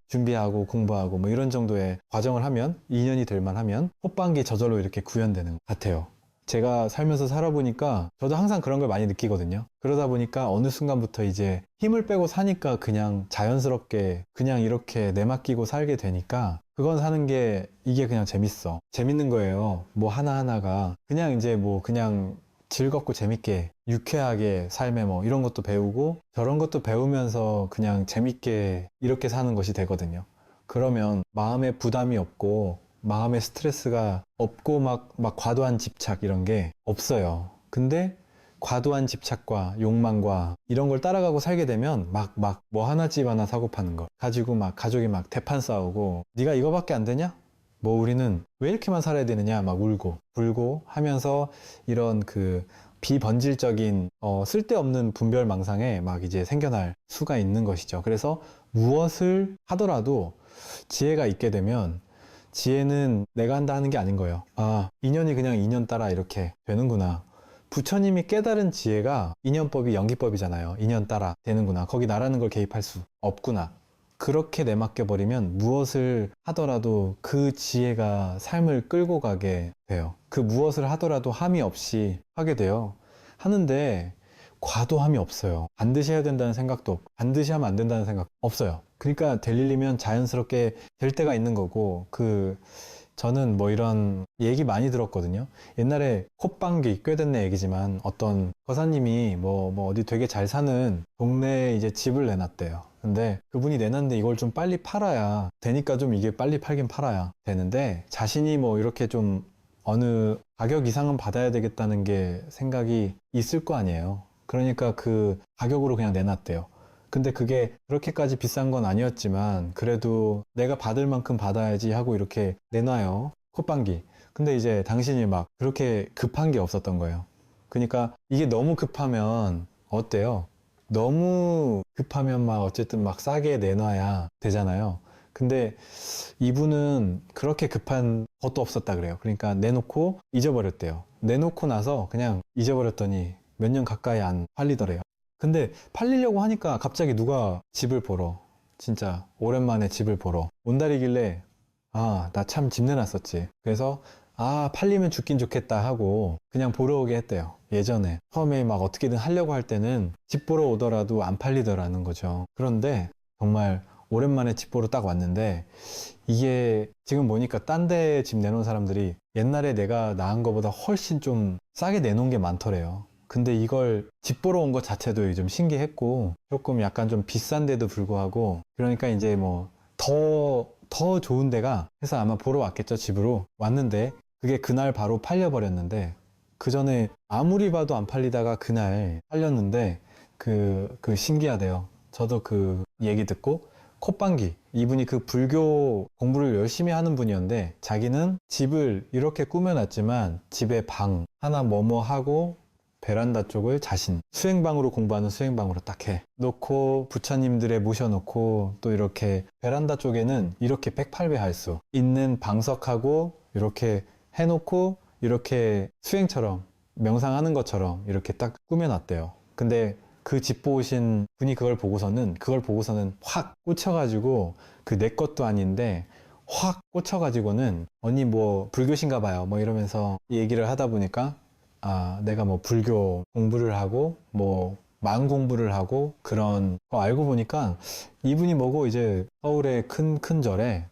준비하고 공부하고 뭐 이런 정도의 과정을 하면 인연이 될 만하면 호빵기 저절로 이렇게 구현되는 것 같아요. 제가 살면서 살아보니까 저도 항상 그런 걸 많이 느끼거든요. 그러다 보니까 어느 순간부터 이제 힘을 빼고 사니까 그냥 자연스럽게 그냥 이렇게 내맡기고 살게 되니까 그건 사는 게 이게 그냥 재밌어. 재밌는 거예요. 뭐 하나하나가 그냥 이제 뭐 그냥 즐겁고 재밌게 유쾌하게 삶에 뭐 이런 것도 배우고 저런 것도 배우면서 그냥 재밌게 이렇게 사는 것이 되거든요. 그러면 마음에 부담이 없고 마음의 스트레스가 없고 막 과도한 집착 이런 게 없어요. 근데 과도한 집착과 욕망과 이런 걸 따라가고 살게 되면 막 뭐 하나집 하나 사고 파는 거 가지고 막 가족이 막 대판 싸우고 네가 이거밖에 안 되냐? 뭐 우리는 왜 이렇게만 살아야 되느냐 막 울고 불고 하면서 이런 비번질적인 쓸데없는 분별망상에 막 이제 생겨날 수가 있는 것이죠. 그래서 무엇을 하더라도 지혜가 있게 되면 지혜는 내가 한다 하는 게 아닌 거예요. 아, 인연이 그냥 인연 따라 이렇게 되는구나. 부처님이 깨달은 지혜가 인연법이 연기법이잖아요. 인연 따라 되는구나. 거기 나라는 걸 개입할 수 없구나. 그렇게 내맡겨버리면 무엇을 하더라도 그 지혜가 삶을 끌고 가게 돼요. 그 무엇을 하더라도 함이 없이 하게 돼요. 하는데 과도함이 없어요. 반드시 해야 된다는 생각도 없고 반드시 하면 안 된다는 생각 없어요. 그러니까 될 일이면 자연스럽게 될 때가 있는 거고 저는 뭐 이런 얘기 많이 들었거든요. 옛날에 콧방귀 꽤 됐네 얘기지만 어떤 거사님이 뭐 어디 되게 잘 사는 동네에 이제 집을 내놨대요. 근데 그분이 내놨는데 이걸 좀 빨리 팔아야 되니까 좀 이게 빨리 팔긴 팔아야 되는데 자신이 뭐 이렇게 좀 어느 가격 이상은 받아야 되겠다는 게 생각이 있을 거 아니에요. 그러니까 그 가격으로 그냥 내놨대요. 근데 그게 그렇게까지 비싼 건 아니었지만 그래도 내가 받을 만큼 받아야지 하고 이렇게 내놔요. 콧방귀. 근데 이제 당신이 막 그렇게 급한 게 없었던 거예요. 그러니까 이게 너무 급하면 어때요? 너무 급하면 막 어쨌든 막 싸게 내놔야 되잖아요. 근데 이분은 그렇게 급한 것도 없었다 그래요. 그러니까 내놓고 잊어버렸대요. 내놓고 나서 그냥 잊어버렸더니 몇 년 가까이 안 팔리더래요. 근데 팔리려고 하니까 갑자기 누가 집을 보러 진짜 오랜만에 집을 보러 온달이길래 아, 나 참 집 내놨었지. 그래서 아, 팔리면 죽긴 좋겠다 하고 그냥 보러 오게 했대요. 예전에 처음에 막 어떻게든 하려고 할 때는 집 보러 오더라도 안 팔리더라는 거죠. 그런데 정말 오랜만에 집 보러 딱 왔는데 이게 지금 보니까 딴 데 집 내놓은 사람들이 옛날에 내가 나은 거보다 훨씬 좀 싸게 내놓은 게 많더래요. 근데 이걸 집 보러 온 것 자체도 좀 신기했고 조금 약간 좀 비싼데도 불구하고 그러니까 이제 뭐 더 좋은 데가 해서 아마 보러 왔겠죠. 집으로 왔는데 그게 그날 바로 팔려버렸는데 그 전에 아무리 봐도 안 팔리다가 그날 팔렸는데 신기하대요. 저도 그 얘기 듣고 콧방귀. 이분이 그 불교 공부를 열심히 하는 분이었는데 자기는 집을 이렇게 꾸며놨지만 집에 방 하나 뭐뭐 하고 베란다 쪽을 자신 수행방으로 공부하는 수행방으로 딱 해 놓고 부처님들의 모셔놓고 또 이렇게 베란다 쪽에는 이렇게 108배 할 수 있는 방석하고 이렇게 해놓고 이렇게 수행처럼 명상하는 것처럼 이렇게 딱 꾸며놨대요. 근데 그 집 보신 분이 그걸 보고서는 확 꽂혀가지고 그 내 것도 아닌데 확 꽂혀가지고는 언니 뭐 불교신가 봐요 뭐 이러면서 얘기를 하다 보니까 아 내가 뭐 불교 공부를 하고 뭐 마음 공부를 하고 그런 거 알고 보니까 이분이 뭐고 이제 서울의 큰 절에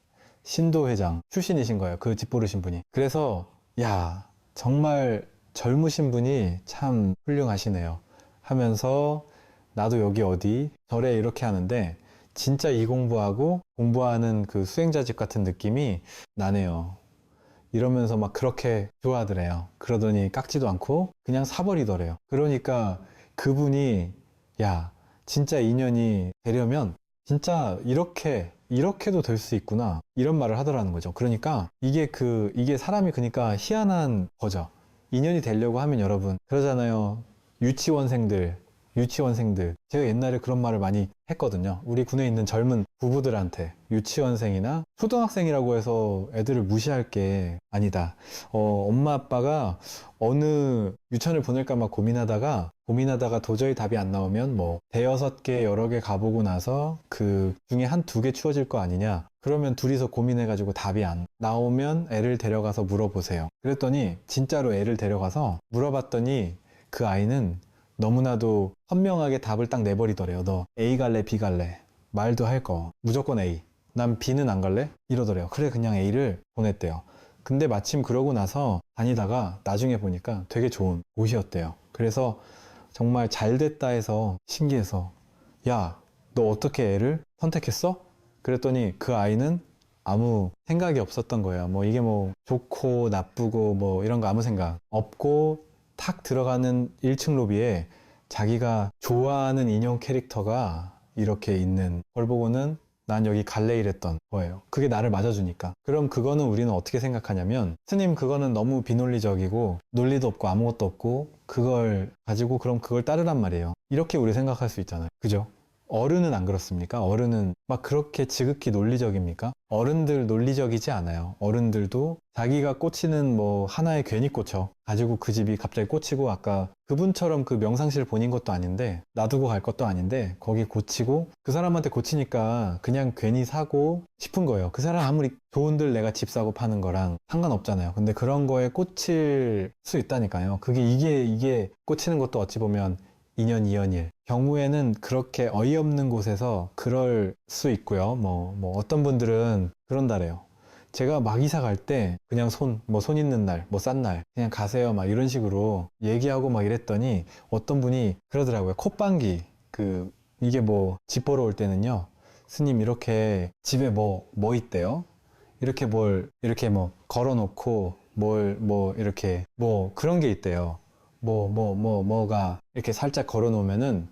신도회장 출신이신 거예요. 그 집 보르신 분이. 그래서 야 정말 젊으신 분이 참 훌륭하시네요 하면서 나도 여기 어디 절에 이렇게 하는데 진짜 이 공부하고 공부하는 그 수행자 집 같은 느낌이 나네요. 이러면서 막 그렇게 좋아하더래요. 그러더니 깎지도 않고 그냥 사버리더래요. 그러니까 그분이 야 진짜 인연이 되려면 진짜 이렇게도 될 수 있구나 이런 말을 하더라는 거죠. 그러니까 이게 사람이 그러니까 희한한 거죠. 인연이 되려고 하면 여러분 그러잖아요. 유치원생들 제가 옛날에 그런 말을 많이 했거든요. 우리 군에 있는 젊은 부부들한테 유치원생이나 초등학생이라고 해서 애들을 무시할 게 아니다. 엄마 아빠가 어느 유치원을 보낼까 막 고민하다가 도저히 답이 안 나오면 뭐 대여섯 개 여러 개 가보고 나서 그 중에 한 두 개 추워질 거 아니냐. 그러면 둘이서 고민해가지고 답이 안 나오면 애를 데려가서 물어보세요. 그랬더니 진짜로 애를 데려가서 물어봤더니 그 아이는 너무나도 선명하게 답을 딱 내버리더래요. 너 A 갈래 B 갈래 말도 할 거 무조건 A. 난 B는 안 갈래? 이러더래요. 그래 그냥 A를 보냈대요. 근데 마침 그러고 나서 다니다가 나중에 보니까 되게 좋은 곳이었대요. 그래서 정말 잘 됐다 해서 신기해서 야 너 어떻게 애를 선택했어? 그랬더니 그 아이는 아무 생각이 없었던 거예요. 뭐 이게 뭐 좋고 나쁘고 뭐 이런 거 아무 생각 없고 탁 들어가는 1층 로비에 자기가 좋아하는 인형 캐릭터가 이렇게 있는 걸 보고는 난 여기 갈래 이랬던 거예요. 그게 나를 맞아주니까. 그럼 그거는 우리는 어떻게 생각하냐면 스님 그거는 너무 비논리적이고 논리도 없고 아무것도 없고 그걸 가지고 그럼 그걸 따르란 말이에요. 이렇게 우리 생각할 수 있잖아요. 그죠? 어른은 안 그렇습니까? 어른은 막 그렇게 지극히 논리적입니까? 어른들 논리적이지 않아요. 어른들도 자기가 꽂히는 뭐 하나에 괜히 꽂혀 가지고 그 집이 갑자기 꽂히고 아까 그분처럼 그 명상실 본인 것도 아닌데 놔두고 갈 것도 아닌데 거기 고치고 그 사람한테 고치니까 그냥 괜히 사고 싶은 거예요. 그 사람 아무리 좋은들 내가 집 사고 파는 거랑 상관없잖아요. 근데 그런 거에 꽂힐 수 있다니까요. 이게 꽂히는 것도 어찌 보면 인연 이연일 경우에는 그렇게 어이없는 곳에서 그럴 수 있고요. 뭐 어떤 분들은 그런다래요. 제가 막 이사 갈 때 그냥 손 있는 날, 뭐 싼 날 그냥 가세요 막 이런 식으로 얘기하고 막 이랬더니 어떤 분이 그러더라고요. 콧방귀 이게 뭐 집 보러 올 때는요. 스님 이렇게 집에 뭐 있대요. 이렇게 이렇게 뭐 걸어놓고 이렇게 뭐 그런 게 있대요. 뭐가 이렇게 살짝 걸어 놓으면은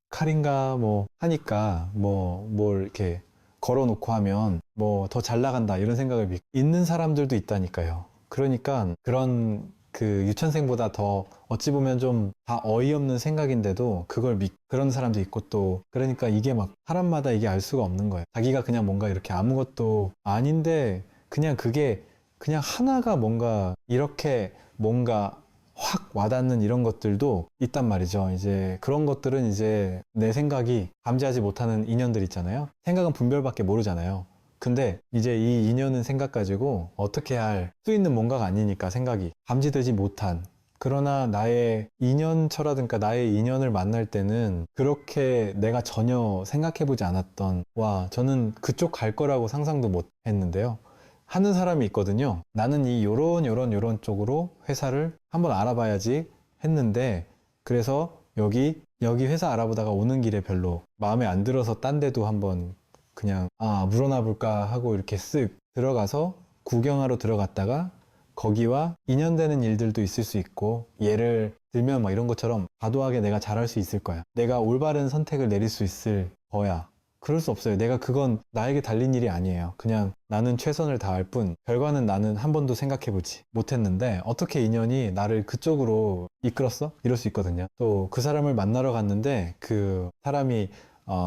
칼인가 뭐 하니까 뭘 이렇게 걸어 놓고 하면 뭐 더 잘 나간다 이런 생각을 있는 사람들도 있다니까요. 그러니까 그런 그 유치원생보다 더 어찌 보면 좀 다 어이없는 생각인데도 그런 사람도 있고 또 그러니까 이게 막 사람마다 이게 알 수가 없는 거예요. 자기가 그냥 뭔가 이렇게 아무것도 아닌데 그냥 그게 그냥 하나가 뭔가 이렇게 뭔가 확 와닿는 이런 것들도 있단 말이죠. 이제 그런 것들은 이제 내 생각이 감지하지 못하는 인연들 있잖아요. 생각은 분별밖에 모르잖아요. 근데 이제 이 인연은 생각 가지고 어떻게 할 수 있는 뭔가가 아니니까 생각이 감지되지 못한 그러나 나의 인연처라든가 나의 인연을 만날 때는 그렇게 내가 전혀 생각해보지 않았던 저는 그쪽 갈 거라고 상상도 못 했는데요. 하는 사람이 있거든요. 나는 요런 쪽으로 회사를 한번 알아봐야지 했는데 그래서 여기 회사 알아보다가 오는 길에 별로 마음에 안 들어서 딴 데도 한번 그냥 물어나 볼까 하고 이렇게 쓱 들어가서 구경하러 들어갔다가 거기와 인연되는 일들도 있을 수 있고 예를 들면 막 이런 것처럼 과도하게 내가 잘할 수 있을 거야. 내가 올바른 선택을 내릴 수 있을 거야. 그럴 수 없어요. 내가 그건 나에게 달린 일이 아니에요. 그냥 나는 최선을 다할 뿐, 결과는 나는 한 번도 생각해보지 못했는데 어떻게 인연이 나를 그쪽으로 이끌었어? 이럴 수 있거든요. 또 그 사람을 만나러 갔는데 그 사람이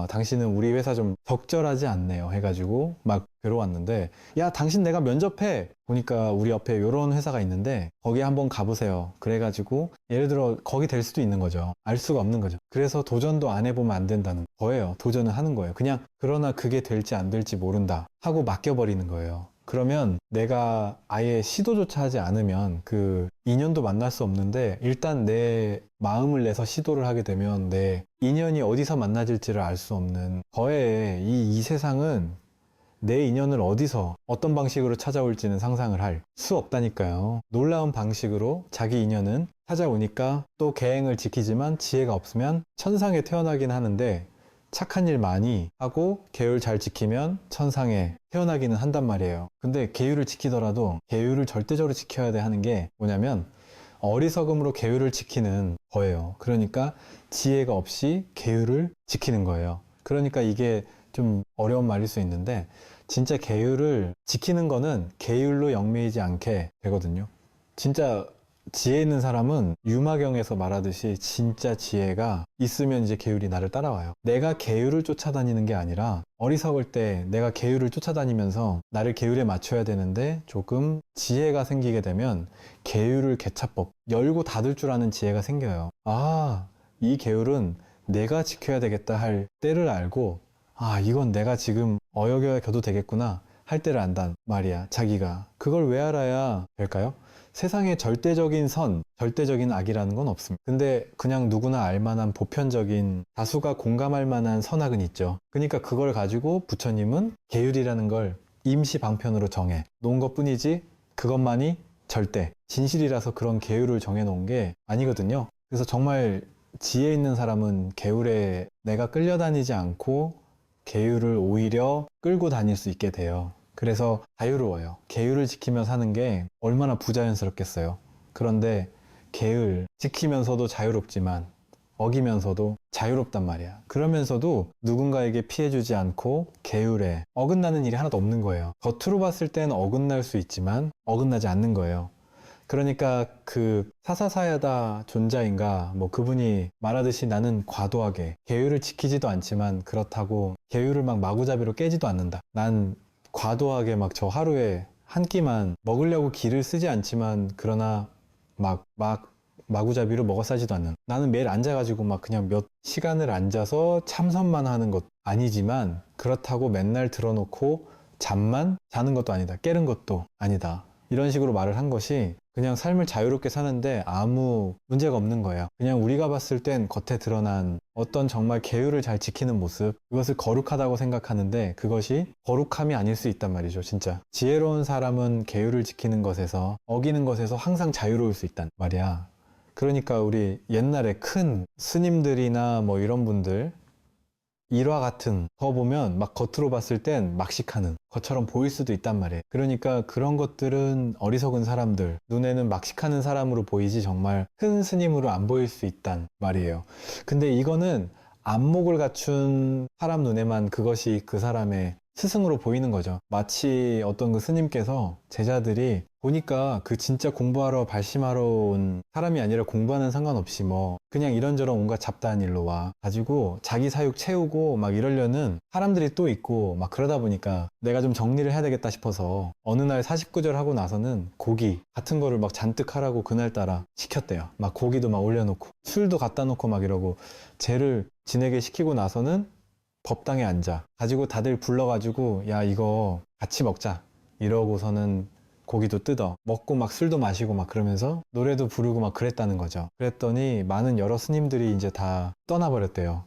당신은 우리 회사 좀 적절하지 않네요 해가지고 막 들어왔는데, 야 당신 내가 면접해 보니까 우리 옆에 이런 회사가 있는데 거기 한번 가보세요 그래가지고, 예를 들어 거기 될 수도 있는 거죠. 알 수가 없는 거죠. 그래서 도전도 안 해보면 안 된다는 거예요. 도전을 하는 거예요. 그냥 그러나 그게 될지 안 될지 모른다 하고 맡겨버리는 거예요. 그러면 내가 아예 시도조차 하지 않으면 그 인연도 만날 수 없는데, 일단 내 마음을 내서 시도를 하게 되면 내 인연이 어디서 만나질지를 알 수 없는 거에, 이 세상은 내 인연을 어디서 어떤 방식으로 찾아올지는 상상을 할 수 없다니까요. 놀라운 방식으로 자기 인연은 찾아오니까 또 계행을 지키지만 지혜가 없으면 천상에 태어나긴 하는데, 착한 일 많이 하고 계율 잘 지키면 천상에 태어나기는 한단 말이에요. 근데 계율을 지키더라도 계율을 절대적으로 지켜야 돼 하는 게 뭐냐면 어리석음으로 계율을 지키는 거예요. 그러니까 지혜가 없이 계율을 지키는 거예요. 그러니까 이게 좀 어려운 말일 수 있는데, 진짜 계율을 지키는 거는 계율로 영매이지 않게 되거든요. 진짜 지혜 있는 사람은 유마경에서 말하듯이 진짜 지혜가 있으면 이제 계율이 나를 따라와요. 내가 계율을 쫓아다니는 게 아니라, 어리석을 때 내가 계율을 쫓아다니면서 나를 계율에 맞춰야 되는데 조금 지혜가 생기게 되면 계율을 개차법, 열고 닫을 줄 아는 지혜가 생겨요. 아, 이 계율은 내가 지켜야 되겠다 할 때를 알고, 아, 이건 내가 지금 어여겨도 되겠구나 할 때를 안단 말이야, 자기가. 그걸 왜 알아야 될까요? 세상에 절대적인 선, 절대적인 악이라는 건 없습니다. 근데 그냥 누구나 알만한 보편적인, 다수가 공감할 만한 선악은 있죠. 그러니까 그걸 가지고 부처님은 계율이라는 걸 임시 방편으로 정해 놓은 것 뿐이지, 그것만이 절대 진실이라서 그런 계율을 정해 놓은 게 아니거든요. 그래서 정말 지혜 있는 사람은 계율에 내가 끌려다니지 않고 계율을 오히려 끌고 다닐 수 있게 돼요. 그래서 자유로워요. 계율을 지키며 사는 게 얼마나 부자연스럽겠어요. 그런데 계율 지키면서도 자유롭지만 어기면서도 자유롭단 말이야. 그러면서도 누군가에게 피해주지 않고 계율에 어긋나는 일이 하나도 없는 거예요. 겉으로 봤을 땐 어긋날 수 있지만 어긋나지 않는 거예요. 그러니까 그 사사사야다 존자인가 뭐 그분이 말하듯이 나는 과도하게 계율을 지키지도 않지만 그렇다고 계율을 막 마구잡이로 깨지도 않는다. 난 과도하게 막 저 하루에 한 끼만 먹으려고 기를 쓰지 않지만 그러나 막 마구잡이로 먹어 싸지도 않는, 나는 매일 앉아가지고 막 그냥 몇 시간을 앉아서 참선만 하는 것 아니지만 그렇다고 맨날 들어놓고 잠만 자는 것도 아니다, 깨는 것도 아니다, 이런 식으로 말을 한 것이 그냥 삶을 자유롭게 사는데 아무 문제가 없는 거예요. 그냥 우리가 봤을 땐 겉에 드러난 어떤 정말 계율을 잘 지키는 모습, 그것을 거룩하다고 생각하는데 그것이 거룩함이 아닐 수 있단 말이죠. 진짜 지혜로운 사람은 계율을 지키는 것에서, 어기는 것에서 항상 자유로울 수 있단 말이야. 그러니까 우리 옛날에 큰 스님들이나 뭐 이런 분들 일화 같은 거 보면 막 겉으로 봤을 땐 막식하는 것처럼 보일 수도 있단 말이에요. 그러니까 그런 것들은 어리석은 사람들 눈에는 막식하는 사람으로 보이지 정말 큰 스님으로 안 보일 수 있단 말이에요. 근데 이거는 안목을 갖춘 사람 눈에만 그것이 그 사람의 스승으로 보이는 거죠. 마치 어떤 그 스님께서 제자들이 보니까 그 진짜 공부하러 발심하러 온 사람이 아니라 공부하는 상관없이 뭐 그냥 이런저런 온갖 잡다한 일로 와 가지고 자기 사육 채우고 막 이러려는 사람들이 또 있고, 막 그러다 보니까 내가 좀 정리를 해야 되겠다 싶어서 어느 날 49절 하고 나서는 고기 같은 거를 막 잔뜩 하라고 그날따라 시켰대요. 막 고기도 막 올려놓고 술도 갖다 놓고 막 이러고, 쟤를 지내게 시키고 나서는 법당에 앉아 가지고 다들 불러가지고 야 이거 같이 먹자 이러고서는 고기도 뜯어 먹고 막 술도 마시고 막 그러면서 노래도 부르고 막 그랬다는 거죠. 그랬더니 많은 여러 스님들이 이제 다 떠나버렸대요.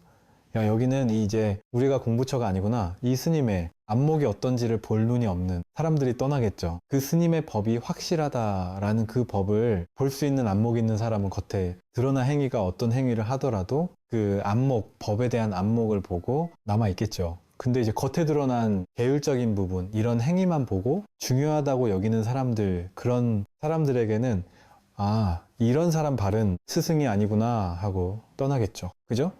야 여기는 이제 우리가 공부처가 아니구나, 이 스님의 안목이 어떤지를 볼 눈이 없는 사람들이 떠나겠죠. 그 스님의 법이 확실하다라는 그 법을 볼 수 있는 안목 있는 사람은 겉에 드러난 행위가 어떤 행위를 하더라도 그 안목, 법에 대한 안목을 보고 남아 있겠죠. 근데 이제 겉에 드러난 계율적인 부분, 이런 행위만 보고 중요하다고 여기는 사람들, 그런 사람들에게는 아, 이런 사람 발은 스승이 아니구나 하고 떠나겠죠. 그죠?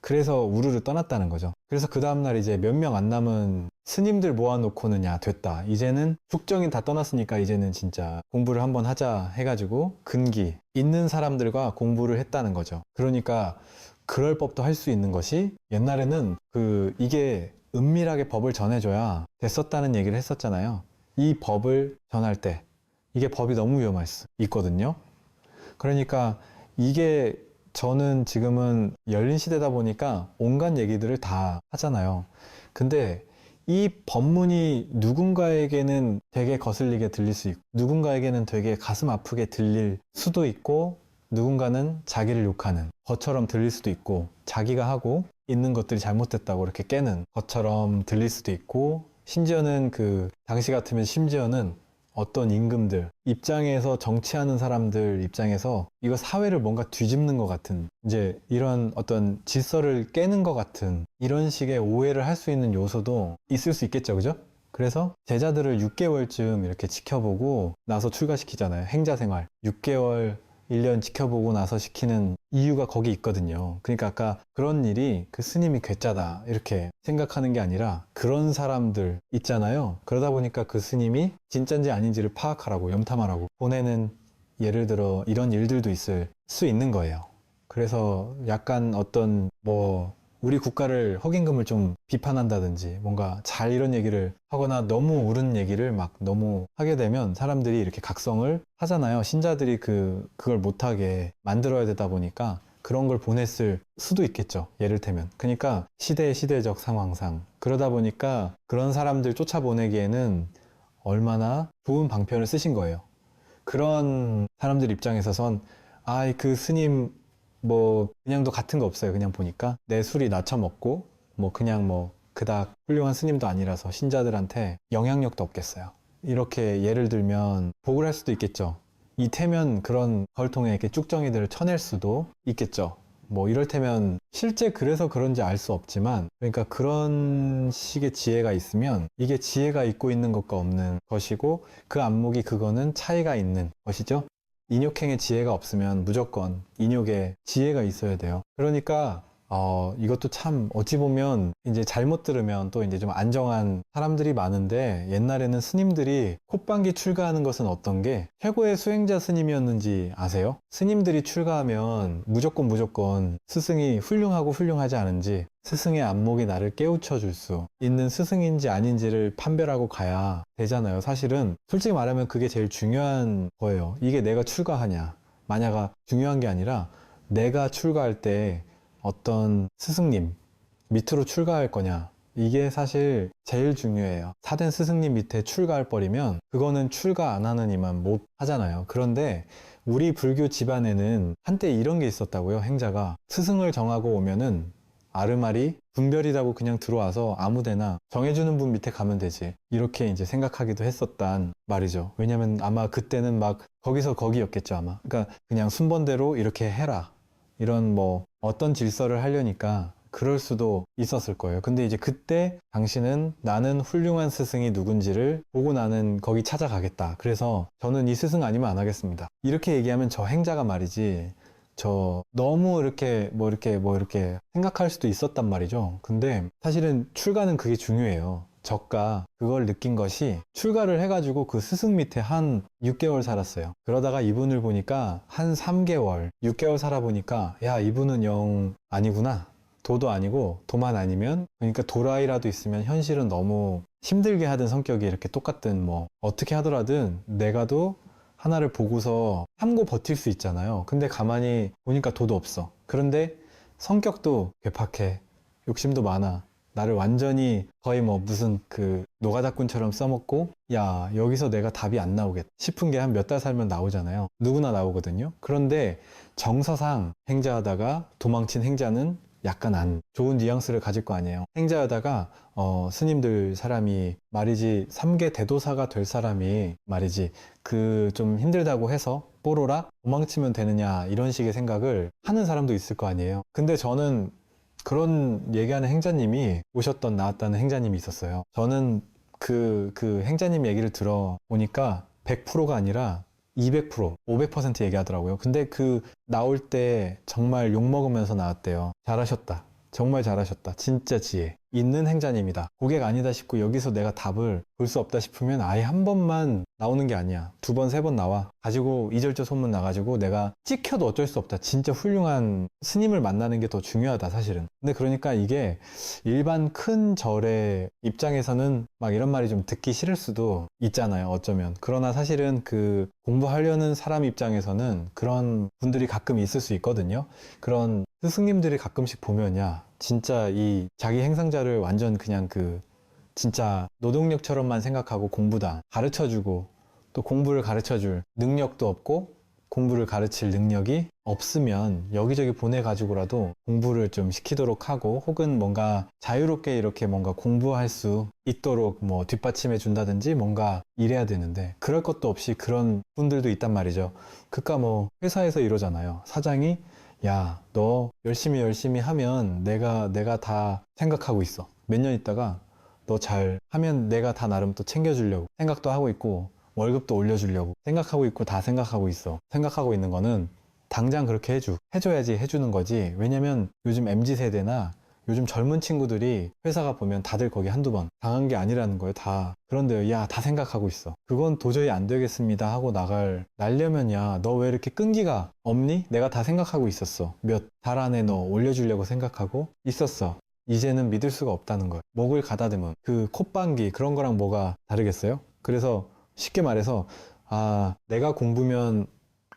그래서 우르르 떠났다는 거죠. 그래서 그 다음날 이제 몇 명 안 남은 스님들 모아놓고는 야, 됐다. 이제는 숙정이 다 떠났으니까 이제는 진짜 공부를 한번 하자 해가지고 근기 있는 사람들과 공부를 했다는 거죠. 그러니까 그럴 법도 할 수 있는 것이 옛날에는 이게 은밀하게 법을 전해줘야 됐었다는 얘기를 했었잖아요. 이 법을 전할 때 이게 법이 너무 위험할 수 있거든요. 그러니까 이게 저는 지금은 열린 시대다 보니까 온갖 얘기들을 다 하잖아요. 근데 이 법문이 누군가에게는 되게 거슬리게 들릴 수 있고, 누군가에게는 되게 가슴 아프게 들릴 수도 있고, 누군가는 자기를 욕하는 것처럼 들릴 수도 있고, 자기가 하고 있는 것들이 잘못됐다고 이렇게 깨는 것처럼 들릴 수도 있고, 심지어는 당시 같으면 심지어는 어떤 임금들 입장에서 정치하는 사람들 입장에서 이거 사회를 뭔가 뒤집는 것 같은 이제 이런 어떤 질서를 깨는 것 같은 이런 식의 오해를 할 수 있는 요소도 있을 수 있겠죠, 그죠? 그래서 제자들을 6개월쯤 이렇게 지켜보고 나서 출가시키잖아요. 행자생활 6개월 1년 지켜보고 나서 시키는 이유가 거기 있거든요. 그러니까 아까 그런 일이 그 스님이 괴짜다 이렇게 생각하는 게 아니라 그런 사람들 있잖아요. 그러다 보니까 그 스님이 진짜인지 아닌지를 파악하라고 염탐하라고 보내는 예를 들어 이런 일들도 있을 수 있는 거예요. 그래서 약간 어떤 우리 국가를 허긴금을 좀 비판한다든지 뭔가 잘 이런 얘기를 하거나 너무 옳은 얘기를 막 너무 하게 되면 사람들이 이렇게 각성을 하잖아요. 신자들이 그걸 못하게 만들어야 되다 보니까 그런 걸 보냈을 수도 있겠죠. 예를 들면. 그러니까 시대적 상황상. 그러다 보니까 그런 사람들 쫓아보내기에는 얼마나 좋은 방편을 쓰신 거예요. 그런 사람들 입장에서선 그 스님 그냥도 같은 거 없어요. 그냥 보니까 내 술이 낮춰먹고 그냥 그닥 훌륭한 스님도 아니라서 신자들한테 영향력도 없겠어요. 이렇게 예를 들면 복을 할 수도 있겠죠. 이태면 그런 걸 통해 이렇게 쭉정이들을 쳐낼 수도 있겠죠. 이럴테면 실제 그래서 그런지 알 수 없지만 그러니까 그런 식의 지혜가 있으면 이게 지혜가 있고 있는 것과 없는 것이고 그 안목이 그거는 차이가 있는 것이죠. 인욕행에 지혜가 없으면 무조건 인욕에 지혜가 있어야 돼요. 그러니까 이것도 참 어찌 보면 이제 잘못 들으면 또 이제 좀 안정한 사람들이 많은데 옛날에는 스님들이 콧방귀 출가하는 것은 어떤 게 최고의 수행자 스님이었는지 아세요? 스님들이 출가하면 무조건 스승이 훌륭하고 훌륭하지 않은지 스승의 안목이 나를 깨우쳐 줄 수 있는 스승인지 아닌지를 판별하고 가야 되잖아요. 사실은 솔직히 말하면 그게 제일 중요한 거예요. 이게 내가 출가하냐 마냐가 중요한 게 아니라 내가 출가할 때 어떤 스승님 밑으로 출가할 거냐 이게 사실 제일 중요해요. 사된 스승님 밑에 출가할 뻔이면 그거는 출가 안 하는 이만 못 하잖아요. 그런데 우리 불교 집안에는 한때 이런 게 있었다고요. 행자가 스승을 정하고 오면은 아르마리 분별이라고 그냥 들어와서 아무데나 정해주는 분 밑에 가면 되지 이렇게 이제 생각하기도 했었단 말이죠. 왜냐면 아마 그때는 막 거기서 거기였겠죠 아마. 그러니까 그냥 순번대로 이렇게 해라 이런 어떤 질서를 하려니까 그럴 수도 있었을 거예요. 근데 이제 그때 당신은 나는 훌륭한 스승이 누군지를 보고 나는 거기 찾아가겠다. 그래서 저는 이 스승 아니면 안 하겠습니다. 이렇게 얘기하면 저 행자가 말이지 저 너무 이렇게 이렇게 생각할 수도 있었단 말이죠. 근데 사실은 출가는 그게 중요해요. 저가 그걸 느낀 것이 출가를 해가지고 그 스승 밑에 한 6개월 살았어요. 그러다가 이분을 보니까 한 3개월, 6개월 살아보니까 야 이분은 영 아니구나. 도도 아니고 도만 아니면 그러니까 도라이라도 있으면 현실은 너무 힘들게 하던 성격이 이렇게 똑같든 어떻게 하더라든 내가도 하나를 보고서 참고 버틸 수 있잖아요. 근데 가만히 보니까 도도 없어. 그런데 성격도 괴팍해. 욕심도 많아. 나를 완전히 거의 무슨 노가다꾼처럼 써먹고 야 여기서 내가 답이 안 나오겠다 싶은 게 한 몇 달 살면 나오잖아요. 누구나 나오거든요. 그런데 정서상 행자하다가 도망친 행자는 약간 안 좋은 뉘앙스를 가질 거 아니에요. 행자하다가 스님들 사람이 말이지 3계 대도사가 될 사람이 말이지 좀 힘들다고 해서 뽀로라 도망치면 되느냐 이런 식의 생각을 하는 사람도 있을 거 아니에요. 근데 저는 그런 얘기하는 행자님이 나왔다는 행자님이 있었어요. 저는 그 행자님 얘기를 들어보니까 100%가 아니라 200%, 500% 얘기하더라고요. 근데 그 나올 때 정말 욕먹으면서 나왔대요. 잘하셨다. 정말 잘하셨다. 진짜 지혜 있는 행자님이다. 고객 아니다 싶고 여기서 내가 답을 볼 수 없다 싶으면 아예 한 번만 나오는 게 아니야. 두 번, 세 번 나와. 가지고 이절저 소문 나가지고 내가 찍혀도 어쩔 수 없다. 진짜 훌륭한 스님을 만나는 게 더 중요하다, 사실은. 근데 그러니까 이게 일반 큰 절의 입장에서는 막 이런 말이 좀 듣기 싫을 수도 있잖아요, 어쩌면. 그러나 사실은 그 공부하려는 사람 입장에서는 그런 분들이 가끔 있을 수 있거든요. 그런 스승님들이 가끔씩 보면, 야, 진짜 이 자기 행상자를 완전 그냥 그 진짜 노동력처럼만 생각하고 공부다 가르쳐주고 또 공부를 가르쳐줄 능력도 없고 공부를 가르칠 능력이 없으면 여기저기 보내가지고라도 공부를 좀 시키도록 하고 혹은 뭔가 자유롭게 이렇게 뭔가 공부할 수 있도록 뭐 뒷받침해 준다든지 뭔가 이래야 되는데 그럴 것도 없이 그런 분들도 있단 말이죠. 그러니까 뭐 회사에서 이러잖아요. 사장이 야, 너 열심히 하면 내가 다 생각하고 있어. 몇 년 있다가 너 잘 하면 내가 다 나름 또 챙겨주려고 생각도 하고 있고 월급도 올려주려고 생각하고 있고 다 생각하고 있어. 생각하고 있는 거는 당장 그렇게 해줘야지 해주는 거지. 왜냐면 요즘 MZ세대나 요즘 젊은 친구들이 회사가 보면 다들 거기 한두 번 당한 게 아니라는 거예요. 다 그런데요. 야, 다 생각하고 있어. 그건 도저히 안 되겠습니다 하고 날려면 야, 너 왜 이렇게 끈기가 없니? 내가 다 생각하고 있었어. 몇 달 안에 너 올려주려고 생각하고 있었어. 이제는 믿을 수가 없다는 거예요. 목을 가다듬은 그 콧방귀 그런 거랑 뭐가 다르겠어요? 그래서 쉽게 말해서 아, 내가 공부면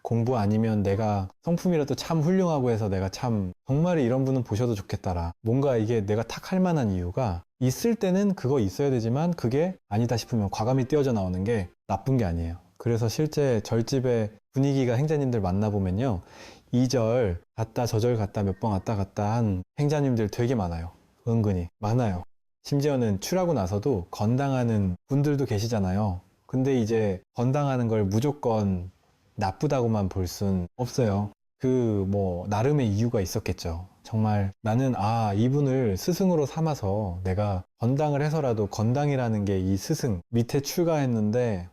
공부 아니면 내가 성품이라도 참 훌륭하고 해서 내가 참 정말 이런 분은 보셔도 좋겠다라. 뭔가 이게 내가 탁 할 만한 이유가 있을 때는 그거 있어야 되지만 그게 아니다 싶으면 과감히 뛰어져 나오는 게 나쁜 게 아니에요. 그래서 실제 절집의 분위기가 행자님들 만나보면요. 이 절 갔다 저 절 갔다 몇 번 왔다 갔다 한 행자님들 되게 많아요. 은근히 많아요. 심지어는 출하고 나서도 건당하는 분들도 계시잖아요. 근데 이제 건당하는 걸 무조건 나쁘다고만 볼 순 없어요. 그 뭐 나름의 이유가 있었겠죠. 정말 나는 이분을 스승으로 삼아서 내가 건당을 해서라도 건당이라는 게 이 스승 밑에 출가했는데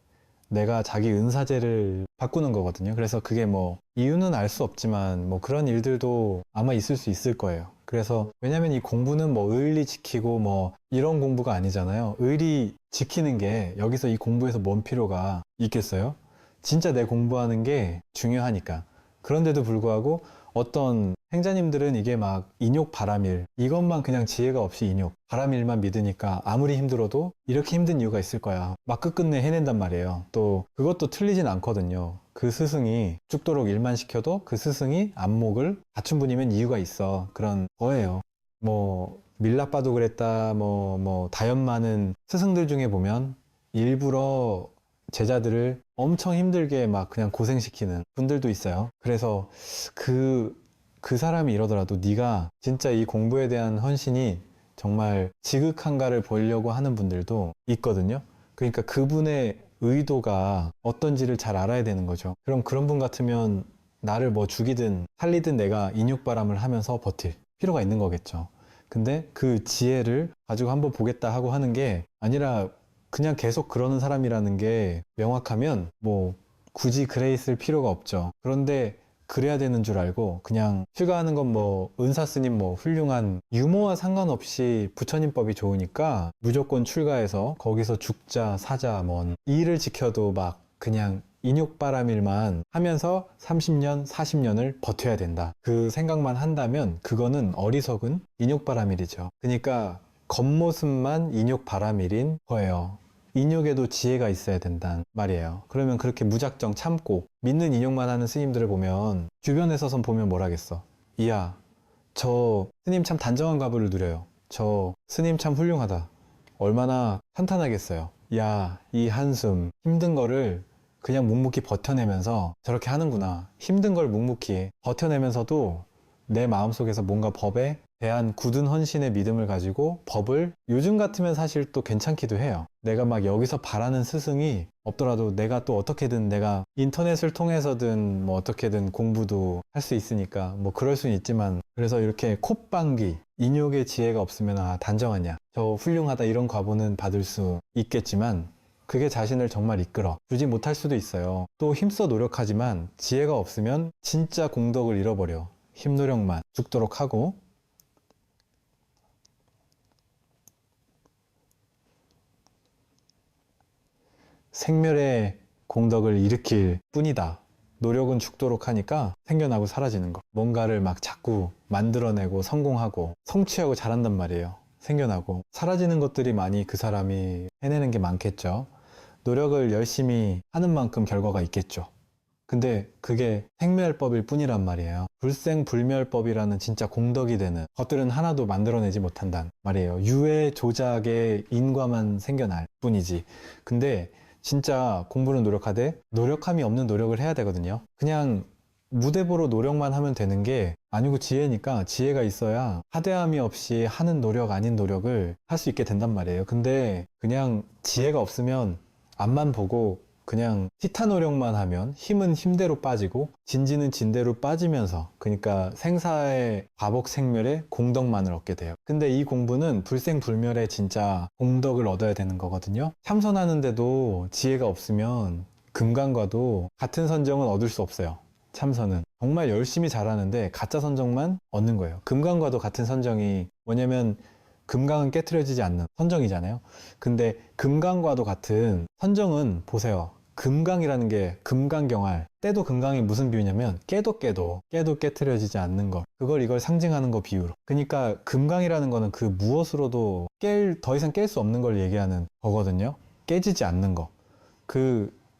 내가 자기 은사제를 바꾸는 거거든요. 그래서 그게 뭐 이유는 알 수 없지만 뭐 그런 일들도 아마 있을 수 있을 거예요. 그래서 왜냐면 이 공부는 뭐 의리 지키고 뭐 이런 공부가 아니잖아요. 의리 지키는 게 여기서 이 공부에서 뭔 필요가 있겠어요? 진짜 내 공부하는 게 중요하니까. 그런데도 불구하고 어떤 행자님들은 이게 막 인욕 바람일 이것만 그냥 지혜가 없이 인욕 바람일만 믿으니까 아무리 힘들어도 이렇게 힘든 이유가 있을 거야. 막 끝끝내 해낸단 말이에요. 또 그것도 틀리진 않거든요. 그 스승이 죽도록 일만 시켜도 그 스승이 안목을 갖춘 분이면 이유가 있어. 그런 거예요. 뭐 밀랍바도 그랬다. 뭐 다연 많은 스승들 중에 보면 일부러 제자들을 엄청 힘들게 막 그냥 고생시키는 분들도 있어요. 그래서 그 사람이 이러더라도 네가 진짜 이 공부에 대한 헌신이 정말 지극한가를 보이려고 하는 분들도 있거든요. 그러니까 그분의 의도가 어떤지를 잘 알아야 되는 거죠. 그럼 그런 분 같으면 나를 뭐 죽이든 살리든 내가 인육바람을 하면서 버틸 필요가 있는 거겠죠. 근데 그 지혜를 가지고 한번 보겠다 하고 하는 게 아니라 그냥 계속 그러는 사람이라는 게 명확하면 뭐 굳이 그래 있을 필요가 없죠. 그런데 그래야 되는 줄 알고 그냥 출가하는 건 뭐 은사 스님 뭐 훌륭한 유모와 상관없이 부처님법이 좋으니까 무조건 출가해서 거기서 죽자 사자 뭔 일을 지켜도 막 그냥 인욕바람일만 하면서 30년 40년을 버텨야 된다. 그 생각만 한다면 그거는 어리석은 인욕바람일이죠. 그러니까 겉모습만 인욕바람일인 거예요. 인욕에도 지혜가 있어야 된단 말이에요. 그러면 그렇게 무작정 참고 믿는 인욕만 하는 스님들을 보면 주변에서선 보면 뭐라겠어. 이야, 저 스님 참 단정한 과보를 누려요. 저 스님 참 훌륭하다. 얼마나 탄탄하겠어요. 야, 이 한숨 힘든 거를 그냥 묵묵히 버텨내면서 저렇게 하는구나. 힘든 걸 묵묵히 버텨내면서도 내 마음속에서 뭔가 법에 대한 굳은 헌신의 믿음을 가지고 법을 요즘 같으면 사실 또 괜찮기도 해요. 내가 막 여기서 바라는 스승이 없더라도 내가 또 어떻게든 내가 인터넷을 통해서든 뭐 어떻게든 공부도 할 수 있으니까 뭐 그럴 수는 있지만 그래서 이렇게 콧방귀 인욕의 지혜가 없으면 단정하냐 저 훌륭하다 이런 과보는 받을 수 있겠지만 그게 자신을 정말 이끌어 주지 못할 수도 있어요. 또 힘써 노력하지만 지혜가 없으면 진짜 공덕을 잃어버려. 힘 노력만 죽도록 하고. 생멸의 공덕을 일으킬 뿐이다. 노력은 죽도록 하니까 생겨나고 사라지는 거. 뭔가를 막 자꾸 만들어내고 성공하고 성취하고 잘한단 말이에요. 생겨나고 사라지는 것들이 많이 그 사람이 해내는 게 많겠죠. 노력을 열심히 하는 만큼 결과가 있겠죠. 근데 그게 생멸법일 뿐이란 말이에요. 불생불멸법이라는 진짜 공덕이 되는 것들은 하나도 만들어내지 못한단 말이에요. 유해 조작의 인과만 생겨날 뿐이지. 근데 진짜 공부는 노력하되 노력함이 없는 노력을 해야 되거든요. 그냥 무대보로 노력만 하면 되는 게 아니고 지혜니까 지혜가 있어야 하대함이 없이 하는 노력 아닌 노력을 할 수 있게 된단 말이에요. 근데 그냥 지혜가 없으면 앞만 보고 그냥 티타 노력만 하면 힘은 힘대로 빠지고 진지는 진대로 빠지면서 그러니까 생사의 과복생멸의 공덕만을 얻게 돼요. 근데 이 공부는 불생불멸의 진짜 공덕을 얻어야 되는 거거든요. 참선하는데도 지혜가 없으면 금강과도 같은 선정은 얻을 수 없어요. 참선은 정말 열심히 잘하는데 가짜 선정만 얻는 거예요. 금강과도 같은 선정이 뭐냐면 금강은 깨트려지지 않는 선정이잖아요. 근데 금강과도 같은 선정은 보세요. 금강이라는 게 금강경활. 때도 금강이 무슨 비유냐면 깨도 깨트려지지 않는 것. 그걸 이걸 상징하는 거 비유로. 그러니까 금강이라는 거는 그 무엇으로도 더 이상 깰 수 없는 걸 얘기하는 거거든요. 깨지지 않는 거.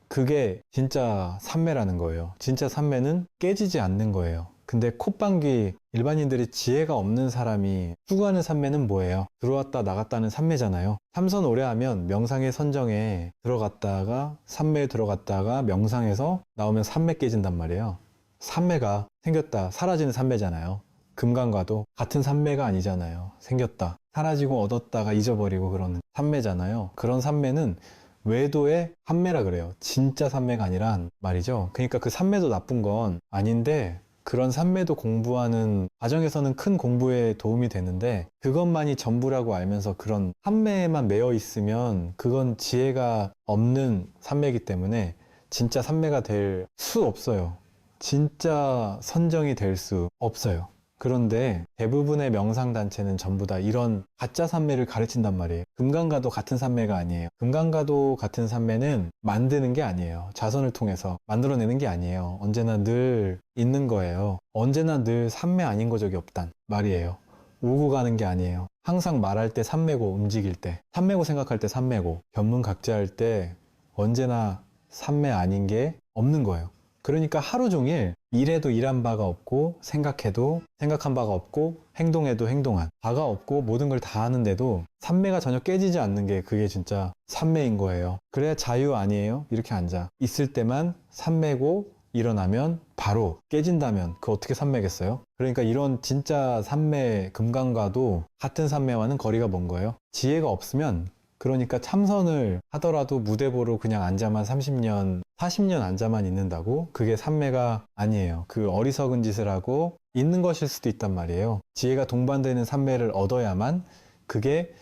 그게 진짜 삼매라는 거예요. 진짜 삼매는 깨지지 않는 거예요. 근데 콧방귀 일반인들이 지혜가 없는 사람이 추구하는 삼매는 뭐예요? 들어왔다 나갔다는 삼매잖아요. 참선 오래 하면 명상의 선정에 들어갔다가 삼매에 들어갔다가 명상에서 나오면 삼매 깨진단 말이에요. 삼매가 생겼다 사라지는 삼매잖아요. 금강과도 같은 삼매가 아니잖아요. 생겼다 사라지고 얻었다가 잊어버리고 그러는 삼매잖아요. 그런 삼매는 외도의 삼매라 그래요. 진짜 삼매가 아니란 말이죠. 그러니까 그 삼매도 나쁜 건 아닌데 그런 삼매도 공부하는 과정에서는 큰 공부에 도움이 되는데 그것만이 전부라고 알면서 그런 삼매에만 매여 있으면 그건 지혜가 없는 삼매이기 때문에 진짜 삼매가 될 수 없어요. 진짜 선정이 될 수 없어요. 그런데 대부분의 명상단체는 전부 다 이런 가짜 삼매를 가르친단 말이에요. 금강가도 같은 삼매가 아니에요. 금강가도 같은 삼매는 만드는 게 아니에요. 자선을 통해서 만들어내는 게 아니에요. 언제나 늘 있는 거예요. 언제나 늘 삼매 아닌 거 적이 없단 말이에요. 오고 가는 게 아니에요. 항상 말할 때 삼매고 움직일 때 삼매고 생각할 때 삼매고 견문각제할 때 언제나 삼매 아닌 게 없는 거예요. 그러니까 하루 종일 일해도 일한 바가 없고 생각해도 생각한 바가 없고 행동해도 행동한 바가 없고 모든 걸 다 하는데도 삼매가 전혀 깨지지 않는 게 그게 진짜 삼매인 거예요. 그래야 자유 아니에요? 이렇게 앉아 있을 때만 삼매고 일어나면 바로 깨진다면 그 어떻게 삼매겠어요? 그러니까 이런 진짜 삼매 금강과도 같은 삼매와는 거리가 먼 거예요. 지혜가 없으면 그러니까 참선을 하더라도 무대보로 그냥 앉아만 30년, 40년 앉아만 있는다고? 그게 삼매가 아니에요. 그 어리석은 짓을 하고 있는 것일 수도 있단 말이에요. 지혜가 동반되는 삼매를 얻어야만 그게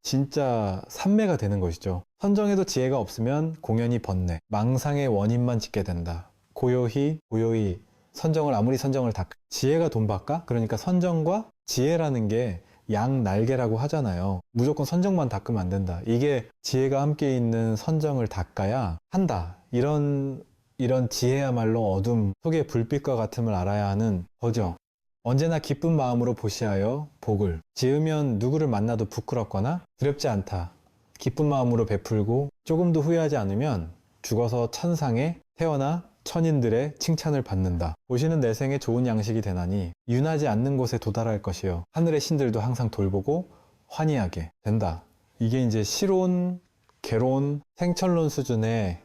진짜 삼매가 되는 것이죠. 선정에도 지혜가 없으면 공연히 번뇌, 망상의 원인만 짓게 된다. 고요히 선정을 아무리 선정을 다 지혜가 돈바까? 그러니까 선정과 지혜라는 게 양 날개라고 하잖아요. 무조건 선정만 닦으면 안 된다. 이게 지혜가 함께 있는 선정을 닦아야 한다. 이런 지혜야말로 어둠 속의 불빛과 같음을 알아야 하는 거죠. 언제나 기쁜 마음으로 보시하여 복을 지으면 누구를 만나도 부끄럽거나 두렵지 않다. 기쁜 마음으로 베풀고 조금도 후회하지 않으면 죽어서 천상에 태어나 천인들의 칭찬을 받는다. 보시는 내생에 좋은 양식이 되나니 윤하지 않는 곳에 도달할 것이요 하늘의 신들도 항상 돌보고 환희하게 된다. 이게 이제 실론, 개론, 생철론 수준의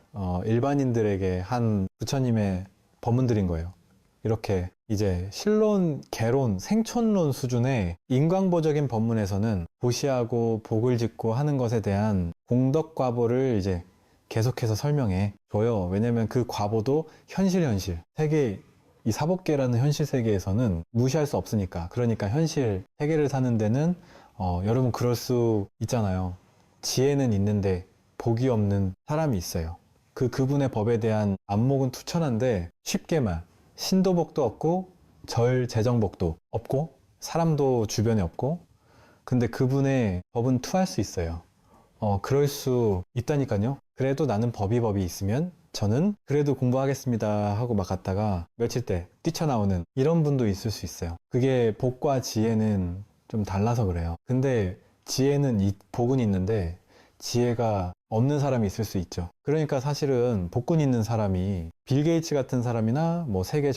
일반인들에게 한 부처님의 법문들인 거예요. 이렇게 이제 실론, 개론, 생촌론 수준의 인광보적인 법문에서는 보시하고 복을 짓고 하는 것에 대한 공덕과보를 이제 계속해서 설명해 줘요. 왜냐면 그 과보도 현실 세계, 이 사법계라는 현실 세계에서는 무시할 수 없으니까. 그러니까 현실 세계를 사는 데는 여러분 그럴 수 있잖아요. 지혜는 있는데 복이 없는 사람이 있어요. 그분의 법에 대한 안목은 투철한데 쉽게만 신도복도 없고 절제정복도 없고 사람도 주변에 없고 근데 그분의 법은 투할 수 있어요. 그럴 수 있다니까요. 그래도 나는 법이 있으면 저는 그래도 공부하겠습니다 하고 막 갔다가 며칠 때 뛰쳐나오는 이런 분도 있을 수 있어요. 그게 복과 지혜는 좀 달라서 그래요. 근데 지혜는 복은 있는데 지혜가 없는 사람이 있을 수 있죠. 그러니까 사실은 복권 있는 사람이 빌 게이츠 같은 사람이나 뭐 세계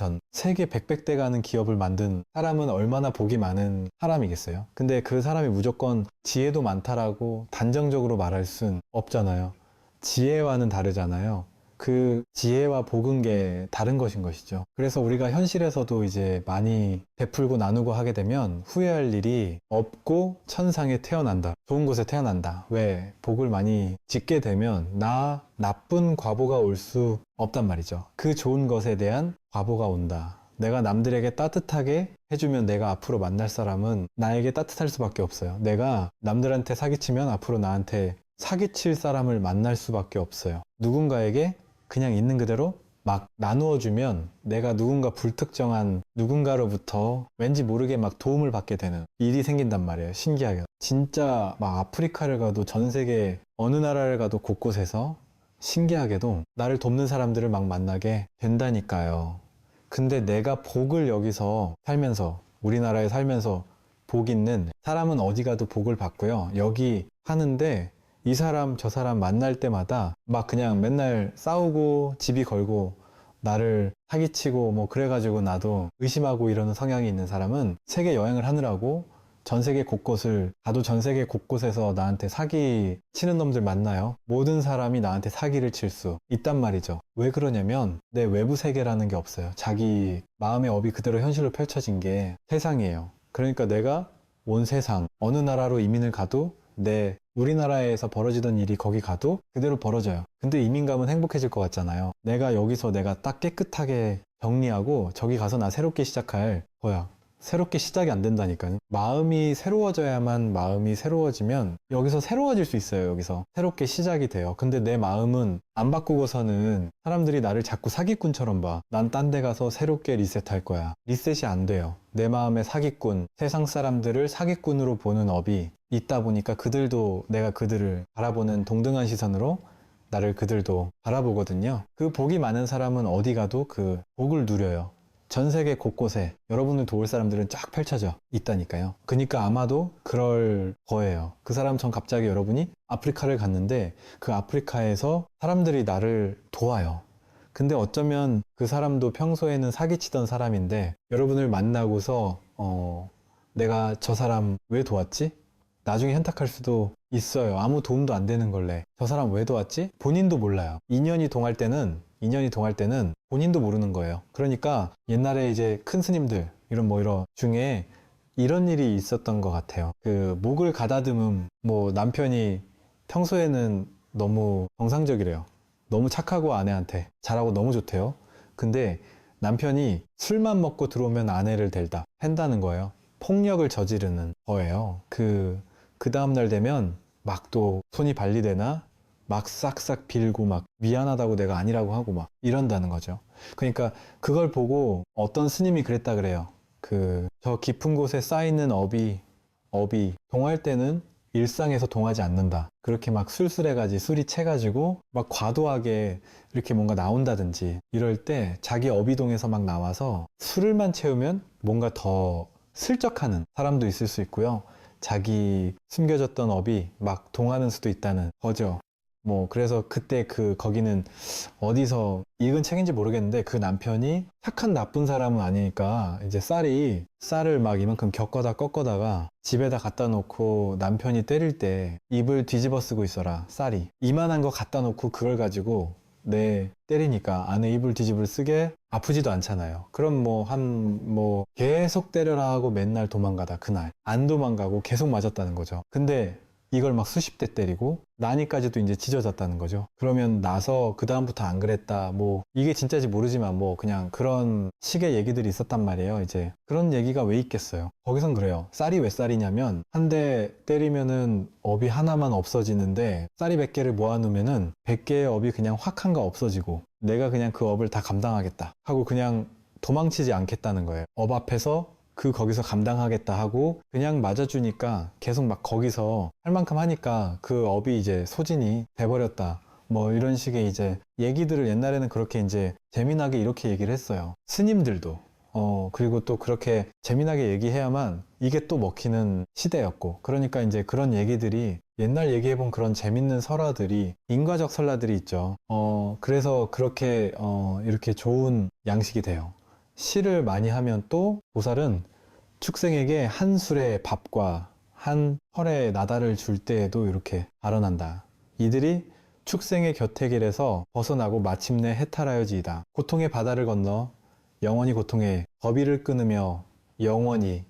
백백대 가는 기업을 만든 사람은 얼마나 복이 많은 사람이겠어요. 근데 그 사람이 무조건 지혜도 많다라고 단정적으로 말할 순 없잖아요. 지혜와는 다르잖아요. 그 지혜와 복은 게 다른 것인 것이죠. 그래서 우리가 현실에서도 이제 많이 베풀고 나누고 하게 되면 후회할 일이 없고 천상에 태어난다. 좋은 곳에 태어난다. 왜? 복을 많이 짓게 되면 나쁜 과보가 올 수 없단 말이죠. 그 좋은 것에 대한 과보가 온다. 내가 남들에게 따뜻하게 해주면 내가 앞으로 만날 사람은 나에게 따뜻할 수밖에 없어요. 내가 남들한테 사기치면 앞으로 나한테 사기칠 사람을 만날 수밖에 없어요. 누군가에게 그냥 있는 그대로 막 나누어주면 내가 누군가 불특정한 누군가로부터 왠지 모르게 막 도움을 받게 되는 일이 생긴단 말이에요. 신기하게. 진짜 막 아프리카를 가도 전 세계 어느 나라를 가도 곳곳에서 신기하게도 나를 돕는 사람들을 막 만나게 된다니까요. 근데 내가 복을 여기서 살면서 우리나라에 살면서 복 있는 사람은 어디 가도 복을 받고요. 여기 하는데 이 사람 저 사람 만날 때마다 막 그냥 맨날 싸우고 시비 걸고 나를 사기치고 뭐 그래가지고 나도 의심하고 이러는 성향이 있는 사람은 세계 여행을 하느라고 전 세계 곳곳을 가도 전 세계 곳곳에서 나한테 사기 치는 놈들 만나요. 모든 사람이 나한테 사기를 칠 수 있단 말이죠. 왜 그러냐면 내 외부 세계라는 게 없어요. 자기 마음의 업이 그대로 현실로 펼쳐진 게 세상이에요. 그러니까 내가 온 세상 어느 나라로 이민을 가도 우리나라에서 벌어지던 일이 거기 가도 그대로 벌어져요. 근데 이민 가면 행복해질 것 같잖아요. 내가 여기서 내가 딱 깨끗하게 정리하고 저기 가서 나 새롭게 시작할 거야. 새롭게 시작이 안 된다니까요. 마음이 새로워져야만 마음이 새로워지면 여기서 새로워질 수 있어요. 여기서 새롭게 시작이 돼요. 근데 내 마음은 안 바꾸고서는 사람들이 나를 자꾸 사기꾼처럼 봐. 난 딴 데 가서 새롭게 리셋할 거야. 리셋이 안 돼요. 내 마음의 사기꾼, 세상 사람들을 사기꾼으로 보는 업이 있다 보니까 내가 그들을 바라보는 동등한 시선으로 그들도 바라보거든요. 그 복이 많은 사람은 어디 가도 그 복을 누려요. 전 세계 곳곳에 여러분을 도울 사람들은 쫙 펼쳐져 있다니까요. 그러니까 아마도 그럴 거예요. 그 사람처럼 갑자기 여러분이 아프리카를 갔는데 그 아프리카에서 사람들이 나를 도와요. 근데 어쩌면 그 사람도 평소에는 사기치던 사람인데 여러분을 만나고서 내가 저 사람 왜 도왔지? 나중에 현탁할 수도 있어요. 아무 도움도 안 되는 걸래. 저 사람 왜 도왔지? 본인도 몰라요. 인연이 동할 때는 본인도 모르는 거예요. 그러니까 옛날에 이제 큰 스님들 이런 중에 이런 일이 있었던 것 같아요. 그 목을 가다듬은 남편이 평소에는 너무 정상적이래요. 너무 착하고 아내한테 잘하고 너무 좋대요. 근데 남편이 술만 먹고 들어오면 아내를 팬다는 거예요. 폭력을 저지르는 거예요. 그 다음날 되면 막 또 손이 발리되나 막 싹싹 빌고 막 미안하다고 내가 아니라고 하고 막 이런다는 거죠. 그러니까 그걸 보고 어떤 스님이 그랬다 그래요. 저 깊은 곳에 쌓이는 업이 동할 때는 일상에서 동하지 않는다. 그렇게 막 술이 채가지고 막 과도하게 이렇게 뭔가 나온다든지 이럴 때 자기 업이 동해서 막 나와서 술을만 채우면 뭔가 더 슬쩍하는 사람도 있을 수 있고요. 자기 숨겨졌던 업이 막 동하는 수도 있다는 거죠. 그래서 그때 거기는 어디서 읽은 책인지 모르겠는데 그 남편이 착한 나쁜 사람은 아니니까 이제 쌀을 막 이만큼 꺾어다가 집에다 갖다 놓고 남편이 때릴 때 입을 뒤집어 쓰고 있어라. 쌀이 이만한 거 갖다 놓고 그걸 가지고 때리니까 아내 입을 뒤집을 쓰게 아프지도 않잖아요. 그럼 계속 때려라 하고 맨날 도망가다 그날 안 도망가고 계속 맞았다는 거죠. 근데 이걸 막 수십 대 때리고 나니까지도 이제 찢어졌다는 거죠. 그러면 나서 그 다음부터 안 그랬다, 뭐 이게 진짜지 모르지만 뭐 그냥 그런 식의 얘기들이 있었단 말이에요. 이제 그런 얘기가 왜 있겠어요. 거기선 그래요. 쌀이 왜 쌀이냐면 한 대 때리면은 업이 하나만 없어지는데 쌀이 100개를 모아놓으면은 100개의 업이 그냥 확 한가 없어지고 내가 그냥 그 업을 다 감당하겠다 하고 그냥 도망치지 않겠다는 거예요. 업 앞에서 거기서 감당하겠다 하고 그냥 맞아주니까 계속 막 거기서 할 만큼 하니까 그 업이 이제 소진이 돼버렸다. 뭐 이런 식의 이제 얘기들을 옛날에는 그렇게 이제 재미나게 이렇게 얘기를 했어요. 스님들도. 그리고 또 그렇게 재미나게 얘기해야만 이게 또 먹히는 시대였고. 그러니까 이제 그런 얘기들이 옛날 얘기해본 그런 재밌는 설화들이 인과적 설화들이 있죠. 그래서 그렇게 이렇게 좋은 양식이 돼요. 시를 많이 하면 또 보살은 축생에게 한 술의 밥과 한 헐의 나달을 줄 때에도 이렇게 발언한다. 이들이 축생의 곁에 길에서 벗어나고 마침내 해탈하여지이다. 고통의 바다를 건너 영원히 고통의 더비를 끊으며 영원히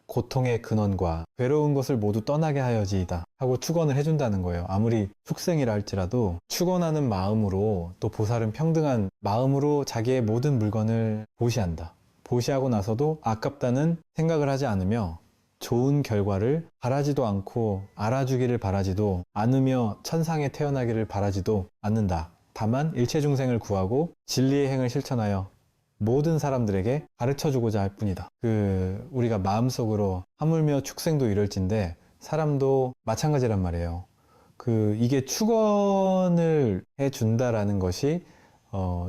고통의 근원과 괴로운 것을 모두 떠나게 하여지이다 하고 축원을 해준다는 거예요. 아무리 축생이라 할지라도 축원하는 마음으로 또 보살은 평등한 마음으로 자기의 모든 물건을 보시한다. 보시하고 나서도 아깝다는 생각을 하지 않으며 좋은 결과를 바라지도 않고 알아주기를 바라지도 않으며 천상에 태어나기를 바라지도 않는다. 다만 일체 중생을 구하고 진리의 행을 실천하여 모든 사람들에게 가르쳐주고자 할 뿐이다. 우리가 마음속으로 하물며 축생도 이럴진데 사람도 마찬가지란 말이에요. 이게 축원을 해준다라는 것이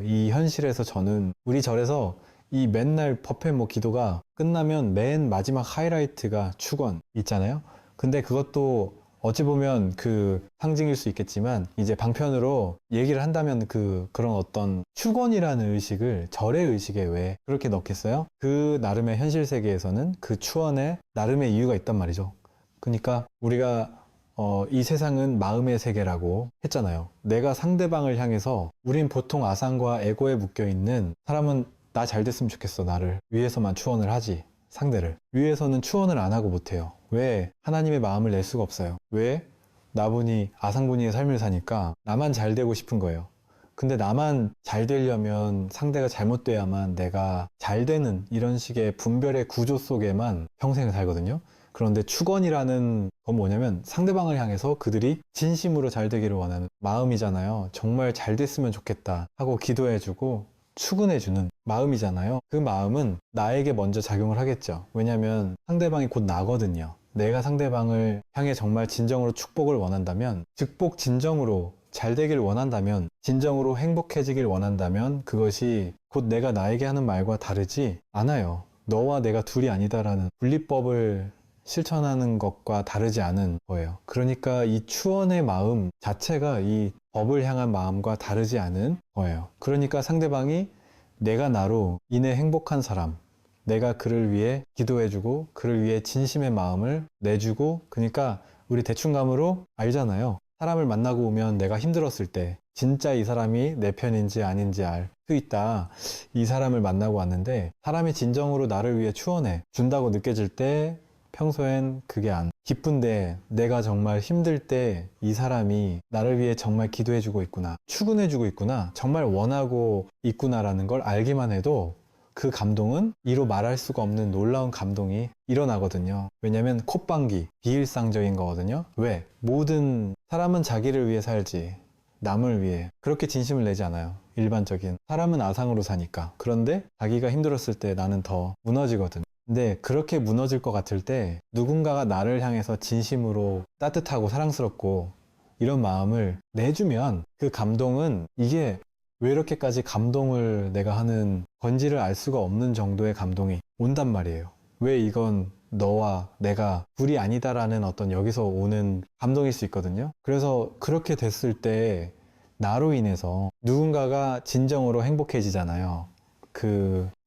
이 현실에서 저는 우리 절에서 이 맨날 법회 기도가 끝나면 맨 마지막 하이라이트가 축원 있잖아요. 근데 그것도 어찌 보면 상징일 수 있겠지만 이제 방편으로 얘기를 한다면 그런 어떤 축원이라는 의식을 절의 의식에 왜 그렇게 넣겠어요? 그 나름의 현실 세계에서는 그 축원에 나름의 이유가 있단 말이죠. 그러니까 우리가 이 세상은 마음의 세계라고 했잖아요. 내가 상대방을 향해서 우린 보통 아상과 에고에 묶여 있는 사람은 나 잘 됐으면 좋겠어. 나를 위해서만 축원을 하지. 상대를 위해서는 축원을 안 하고 못해요. 왜? 하나님의 마음을 낼 수가 없어요. 왜? 나분이 아상분이의 삶을 사니까 나만 잘 되고 싶은 거예요. 근데 나만 잘 되려면 상대가 잘못돼야만 내가 잘 되는 이런 식의 분별의 구조 속에만 평생을 살거든요. 그런데 축원이라는 건 뭐냐면 상대방을 향해서 그들이 진심으로 잘 되기를 원하는 마음이잖아요. 정말 잘 됐으면 좋겠다 하고 기도해주고 축원해주는 마음이잖아요. 그 마음은 나에게 먼저 작용을 하겠죠. 왜냐하면 상대방이 곧 나거든요. 내가 상대방을 향해 정말 진정으로 축복을 원한다면, 즉복 진정으로 잘 되길 원한다면, 진정으로 행복해지길 원한다면 그것이 곧 내가 나에게 하는 말과 다르지 않아요. 너와 내가 둘이 아니다라는 분리법을 실천하는 것과 다르지 않은 거예요. 그러니까 이 추원의 마음 자체가 이 법을 향한 마음과 다르지 않은 거예요. 그러니까 상대방이 내가 나로 인해 행복한 사람, 내가 그를 위해 기도해주고 그를 위해 진심의 마음을 내주고, 그러니까 우리 대충감으로 알잖아요. 사람을 만나고 오면 내가 힘들었을 때 진짜 이 사람이 내 편인지 아닌지 알 수 있다. 이 사람을 만나고 왔는데 사람이 진정으로 나를 위해 추원해 준다고 느껴질 때 평소엔 그게 안 기쁜데, 내가 정말 힘들 때 이 사람이 나를 위해 정말 기도해주고 있구나, 축원해주고 있구나, 정말 원하고 있구나라는 걸 알기만 해도 그 감동은 이로 말할 수가 없는 놀라운 감동이 일어나거든요. 왜냐면 콧방귀, 비일상적인 거거든요. 왜? 모든 사람은 자기를 위해 살지 남을 위해 그렇게 진심을 내지 않아요. 일반적인 사람은 아상으로 사니까. 그런데 자기가 힘들었을 때 나는 더 무너지거든. 근데 그렇게 무너질 것 같을 때 누군가가 나를 향해서 진심으로 따뜻하고 사랑스럽고 이런 마음을 내주면 그 감동은, 이게 왜 이렇게까지 감동을 내가 하는 건지를 알 수가 없는 정도의 감동이 온단 말이에요. 왜? 이건 너와 내가 둘이 아니다라는 어떤 여기서 오는 감동일 수 있거든요. 그래서 그렇게 됐을 때 나로 인해서 누군가가 진정으로 행복해지잖아요.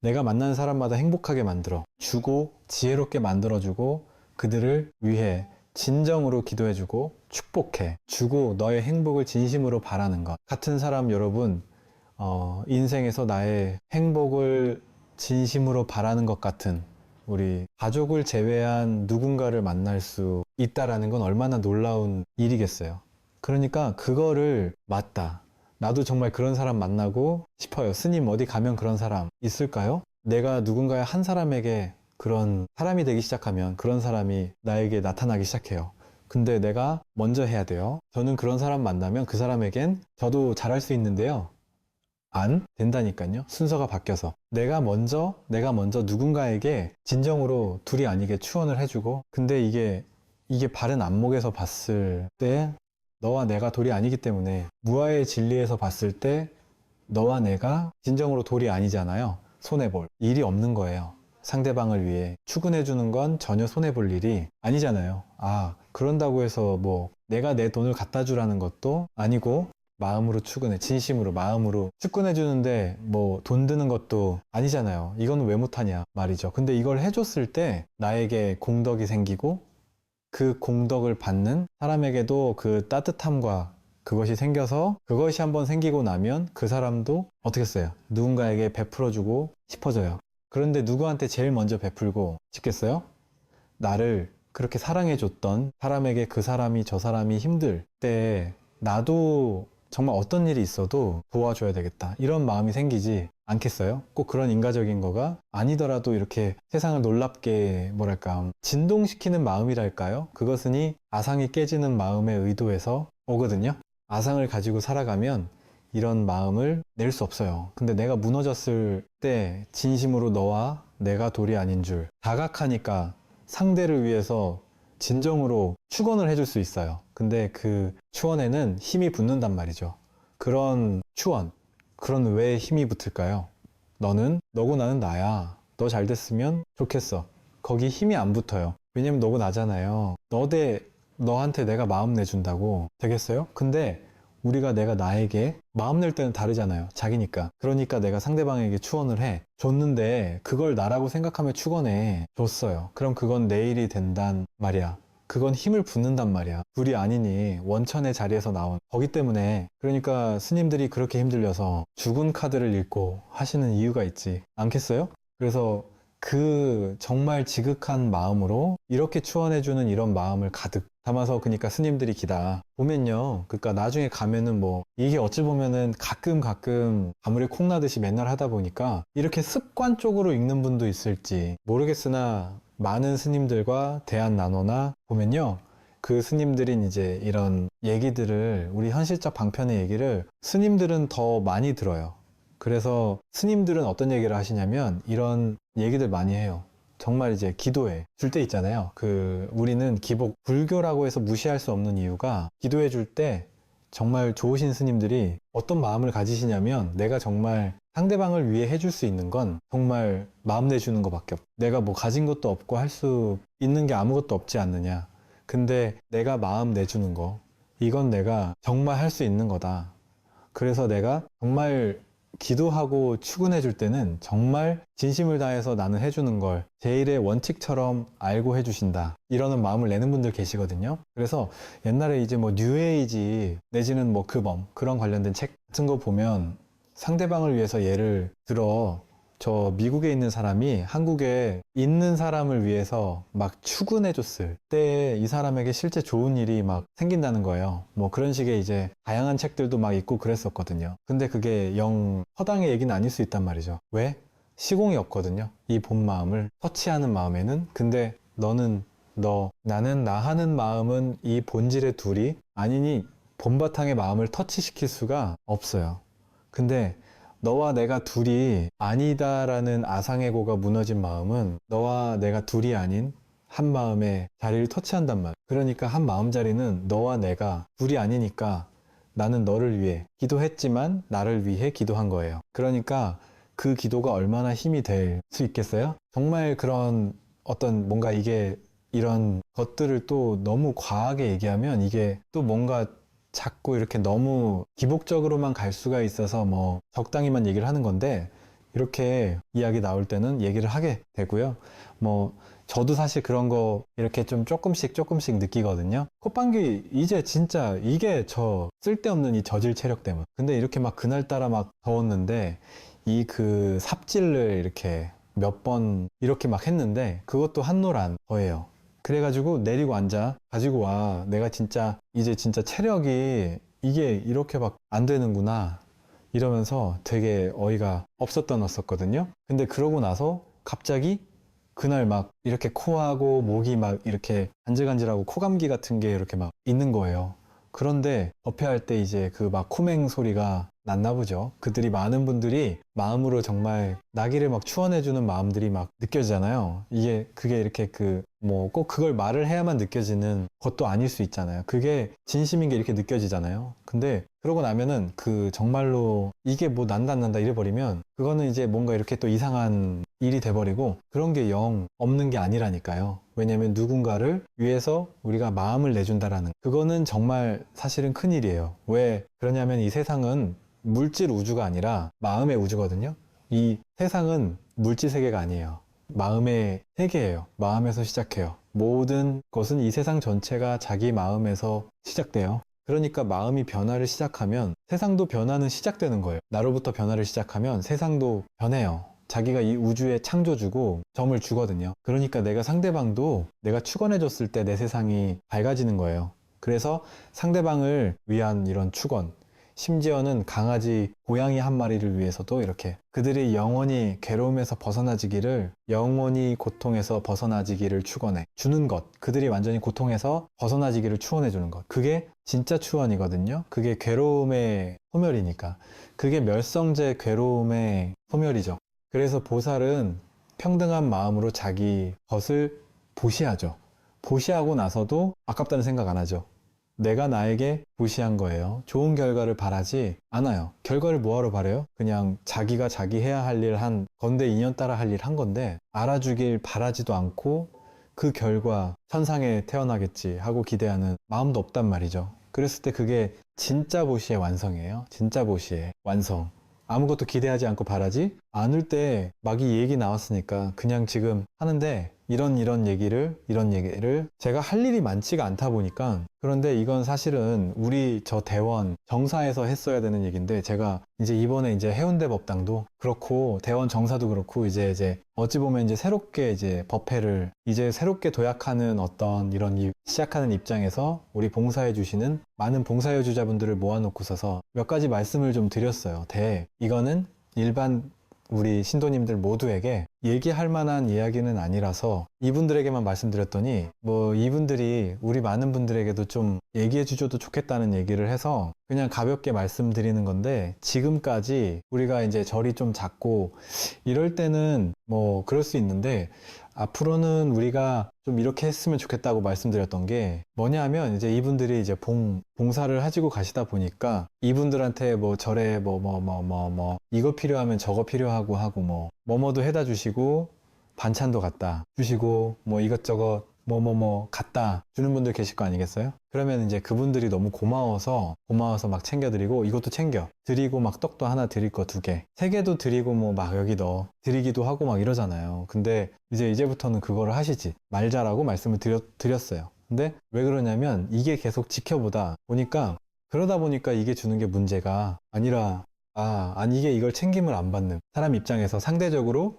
내가 만나는 사람마다 행복하게 만들어 주고 지혜롭게 만들어주고 그들을 위해 진정으로 기도해주고 축복해 주고 너의 행복을 진심으로 바라는 것 같은 사람, 여러분, 인생에서 나의 행복을 진심으로 바라는 것 같은 우리 가족을 제외한 누군가를 만날 수 있다라는 건 얼마나 놀라운 일이겠어요. 그러니까 그거를 맞다. 나도 정말 그런 사람 만나고 싶어요. 스님 어디 가면 그런 사람 있을까요? 내가 누군가의 한 사람에게 그런 사람이 되기 시작하면 그런 사람이 나에게 나타나기 시작해요. 근데 내가 먼저 해야 돼요. 저는 그런 사람 만나면 그 사람에겐 저도 잘할 수 있는데요. 안 된다니까요. 순서가 바뀌어서. 내가 먼저 누군가에게 진정으로 둘이 아니게 추원을 해주고, 근데 이게 바른 안목에서 봤을 때 너와 내가 돌이 아니기 때문에 무아의 진리에서 봤을 때 너와 내가 진정으로 돌이 아니잖아요. 손해볼 일이 없는 거예요. 상대방을 위해 출근해주는 건 전혀 손해볼 일이 아니잖아요. 그런다고 해서 뭐 내가 내 돈을 갖다 주라는 것도 아니고, 마음으로 출근해, 진심으로 마음으로 출근해주는데 뭐 돈 드는 것도 아니잖아요. 이건 왜 못하냐 말이죠. 근데 이걸 해줬을 때 나에게 공덕이 생기고, 그 공덕을 받는 사람에게도 그 따뜻함과 그것이 생겨서, 그것이 한번 생기고 나면 그 사람도 어떻게 했어요? 누군가에게 베풀어주고 싶어져요. 그런데 누구한테 제일 먼저 베풀고 싶겠어요? 나를 그렇게 사랑해줬던 사람에게 그 사람이, 저 사람이 힘들 때 나도 정말 어떤 일이 있어도 도와줘야 되겠다, 이런 마음이 생기지 않겠어요? 꼭 그런 인과적인 거가 아니더라도 이렇게 세상을 놀랍게 뭐랄까 진동시키는 마음이랄까요? 그것은이 아상이 깨지는 마음의 의도에서 오거든요. 아상을 가지고 살아가면 이런 마음을 낼 수 없어요. 근데 내가 무너졌을 때 진심으로 너와 내가 돌이 아닌 줄 자각하니까 상대를 위해서 진정으로 축원을 해줄 수 있어요. 근데 그 축원에는 힘이 붙는단 말이죠. 그런 축원, 그런 왜 힘이 붙을까요? 너고 나는 나야. 너 잘 됐으면 좋겠어. 거기 힘이 안 붙어요. 왜냐면 너고 나잖아요. 너한테 내가 마음 내준다고 되겠어요? 근데 우리가 내가 나에게 마음 낼 때는 다르잖아요. 자기니까. 그러니까 내가 상대방에게 축원을 해. 줬는데 그걸 나라고 생각하며 축원해. 줬어요. 그럼 그건 내 일이 된단 말이야. 그건 힘을 붓는단 말이야. 둘이 아니니 원천의 자리에서 나온 거기 때문에. 그러니까 스님들이 그렇게 힘들려서 죽은 카드를 읽고 하시는 이유가 있지 않겠어요? 그래서 그 정말 지극한 마음으로 이렇게 추원해주는 이런 마음을 가득 담아서, 그러니까 스님들이 기다 보면요, 그러니까 나중에 가면은 뭐 이게 어찌 보면은 가끔 아무리 콩나듯이 맨날 하다 보니까 이렇게 습관적으로 읽는 분도 있을지 모르겠으나, 많은 스님들과 대안 나눠나 보면요, 그 스님들인 이제 이런 얘기들을, 우리 현실적 방편의 얘기를 스님들은 더 많이 들어요. 그래서 스님들은 어떤 얘기를 하시냐면 이런 얘기들 많이 해요. 정말 이제 기도해 줄 때 있잖아요. 우리는 기복, 불교라고 해서 무시할 수 없는 이유가, 기도해 줄 때 정말 좋으신 스님들이 어떤 마음을 가지시냐면, 내가 정말 상대방을 위해 해줄 수 있는 건 정말 마음 내주는 것밖에 없고, 내가 뭐 가진 것도 없고 할 수 있는 게 아무것도 없지 않느냐. 근데 내가 마음 내주는 거, 이건 내가 정말 할 수 있는 거다. 그래서 내가 정말 기도하고 출근해 줄 때는 정말 진심을 다해서 나는 해주는 걸 제일의 원칙처럼 알고 해주신다, 이러는 마음을 내는 분들 계시거든요. 그래서 옛날에 이제 뭐 뉴에이지 내지는 뭐 금엄 그런 관련된 책 같은 거 보면, 상대방을 위해서 예를 들어 저 미국에 있는 사람이 한국에 있는 사람을 위해서 막 출근해 줬을 때 이 사람에게 실제 좋은 일이 막 생긴다는 거예요. 뭐 그런 식의 이제 다양한 책들도 막 있고 그랬었거든요. 근데 그게 영 허당의 얘기는 아닐 수 있단 말이죠. 왜? 시공이 없거든요. 이 본 마음을 터치하는 마음에는. 근데 너는 너, 나는 나 하는 마음은 이 본질의 둘이 아니니 본바탕의 마음을 터치시킬 수가 없어요. 근데 너와 내가 둘이 아니다라는 아상에고가 무너진 마음은 너와 내가 둘이 아닌 한 마음의 자리를 터치한단 말이야. 그러니까 한 마음 자리는 너와 내가 둘이 아니니까 나는 너를 위해 기도했지만 나를 위해 기도한 거예요. 그러니까 그 기도가 얼마나 힘이 될 수 있겠어요? 정말 그런 어떤 뭔가 이게 이런 것들을 또 너무 과하게 얘기하면 이게 또 뭔가 자꾸 이렇게 너무 기복적으로만 갈 수가 있어서 뭐 적당히만 얘기를 하는 건데, 이렇게 이야기 나올 때는 얘기를 하게 되고요. 뭐 저도 사실 그런 거 이렇게 좀 조금씩 느끼거든요. 콧방귀 이제 진짜 이게 저 쓸데없는 이 저질 체력 때문에. 근데 이렇게 막 그날따라 막 더웠는데 이 그 삽질을 이렇게 몇 번 이렇게 막 했는데 그것도 한노란 거예요. 그래가지고 내리고 앉아 가지고 와. 내가 진짜 이제 진짜 체력이 이게 이렇게 막 안 되는구나. 이러면서 되게 어이가 없었거든요. 근데 그러고 나서 갑자기 그날 막 이렇게 코하고 목이 막 이렇게 간질간질하고 코감기 같은 게 이렇게 막 있는 거예요. 그런데 법회할 때 이제 그 막 코맹 소리가 났나 보죠. 그들이 많은 분들이 마음으로 정말 나기를 막 추원해주는 마음들이 막 느껴지잖아요. 이게 그게 이렇게 그 뭐 꼭 그걸 말을 해야만 느껴지는 것도 아닐 수 있잖아요. 그게 진심인 게 이렇게 느껴지잖아요. 근데 그러고 나면은 그 정말로 이게 뭐 난다 안 난다 이래버리면 그거는 이제 뭔가 이렇게 또 이상한 일이 돼버리고 그런 게 영 없는 게 아니라니까요. 왜냐면 누군가를 위해서 우리가 마음을 내준다라는 그거는 정말 사실은 큰일이에요. 왜 그러냐면 이 세상은 물질 우주가 아니라 마음의 우주거든요. 이 세상은 물질 세계가 아니에요. 마음의 세계예요. 마음에서 시작해요. 모든 것은 이 세상 전체가 자기 마음에서 시작돼요. 그러니까 마음이 변화를 시작하면 세상도 변화는 시작되는 거예요. 나로부터 변화를 시작하면 세상도 변해요. 자기가 이 우주에 창조주고 점을 주거든요. 그러니까 내가 상대방도 내가 축원해줬을 때 내 세상이 밝아지는 거예요. 그래서 상대방을 위한 이런 축원, 심지어는 강아지, 고양이 한 마리를 위해서도 이렇게 그들이 영원히 괴로움에서 벗어나지기를, 영원히 고통에서 벗어나지기를 축원해 주는 것, 그들이 완전히 고통에서 벗어나지기를 축원해 주는 것, 그게 진짜 축원이거든요. 그게 괴로움의 소멸이니까. 그게 멸성제 괴로움의 소멸이죠. 그래서 보살은 평등한 마음으로 자기 것을 보시하죠. 보시하고 나서도 아깝다는 생각 안 하죠. 내가 나에게 보시한 거예요. 좋은 결과를 바라지 않아요. 결과를 뭐하러 바래요? 그냥 자기가 자기 해야 할 일 한 건데 인연 따라 할 일 한 건데 알아주길 바라지도 않고 그 결과 천상에 태어나겠지 하고 기대하는 마음도 없단 말이죠. 그랬을 때 그게 진짜 보시의 완성이에요. 진짜 보시의 완성. 아무것도 기대하지 않고 바라지 않을 때 막 이 얘기 나왔으니까 그냥 지금 하는데 이런 얘기를 제가 할 일이 많지가 않다 보니까 그런데 이건 사실은 우리 저 대원 정사에서 했어야 되는 얘기인데 제가 이제 이번에 이제 해운대 법당도 그렇고 대원 정사도 그렇고 이제 어찌 보면 이제 새롭게 이제 법회를 이제 새롭게 도약하는 어떤 이런 시작하는 입장에서 우리 봉사해 주시는 많은 봉사해 주자분들을 모아놓고서서 몇 가지 말씀을 좀 드렸어요. 이거는 일반 우리 신도님들 모두에게 얘기할 만한 이야기는 아니라서 이분들에게만 말씀드렸더니 뭐 이분들이 우리 많은 분들에게도 좀 얘기해 주셔도 좋겠다는 얘기를 해서 그냥 가볍게 말씀드리는 건데 지금까지 우리가 이제 절이 좀 작고 이럴 때는 뭐 그럴 수 있는데 앞으로는 우리가 좀 이렇게 했으면 좋겠다고 말씀드렸던 게 뭐냐면 이제 이분들이 이제 봉사를 하시고 가시다 보니까 이분들한테 뭐 절에 이거 필요하면 저거 필요하고 하고 뭐뭐도 해다 주시고 반찬도 갖다 주시고 뭐 이것저것 갖다 주는 분들 계실 거 아니겠어요? 그러면 이제 그분들이 너무 고마워서 막 챙겨드리고 이것도 챙겨 드리고 막 떡도 하나 드릴 거 2개, 3개도 드리고 뭐 막 여기 넣어 드리기도 하고 막 이러잖아요. 근데 이제부터는 그거를 하시지 말자라고 말씀을 드렸어요. 근데 왜 그러냐면 이게 계속 지켜보다 보니까 그러다 보니까 이게 주는 게 문제가 아니라 아니 이게 이걸 챙김을 안 받는 사람 입장에서 상대적으로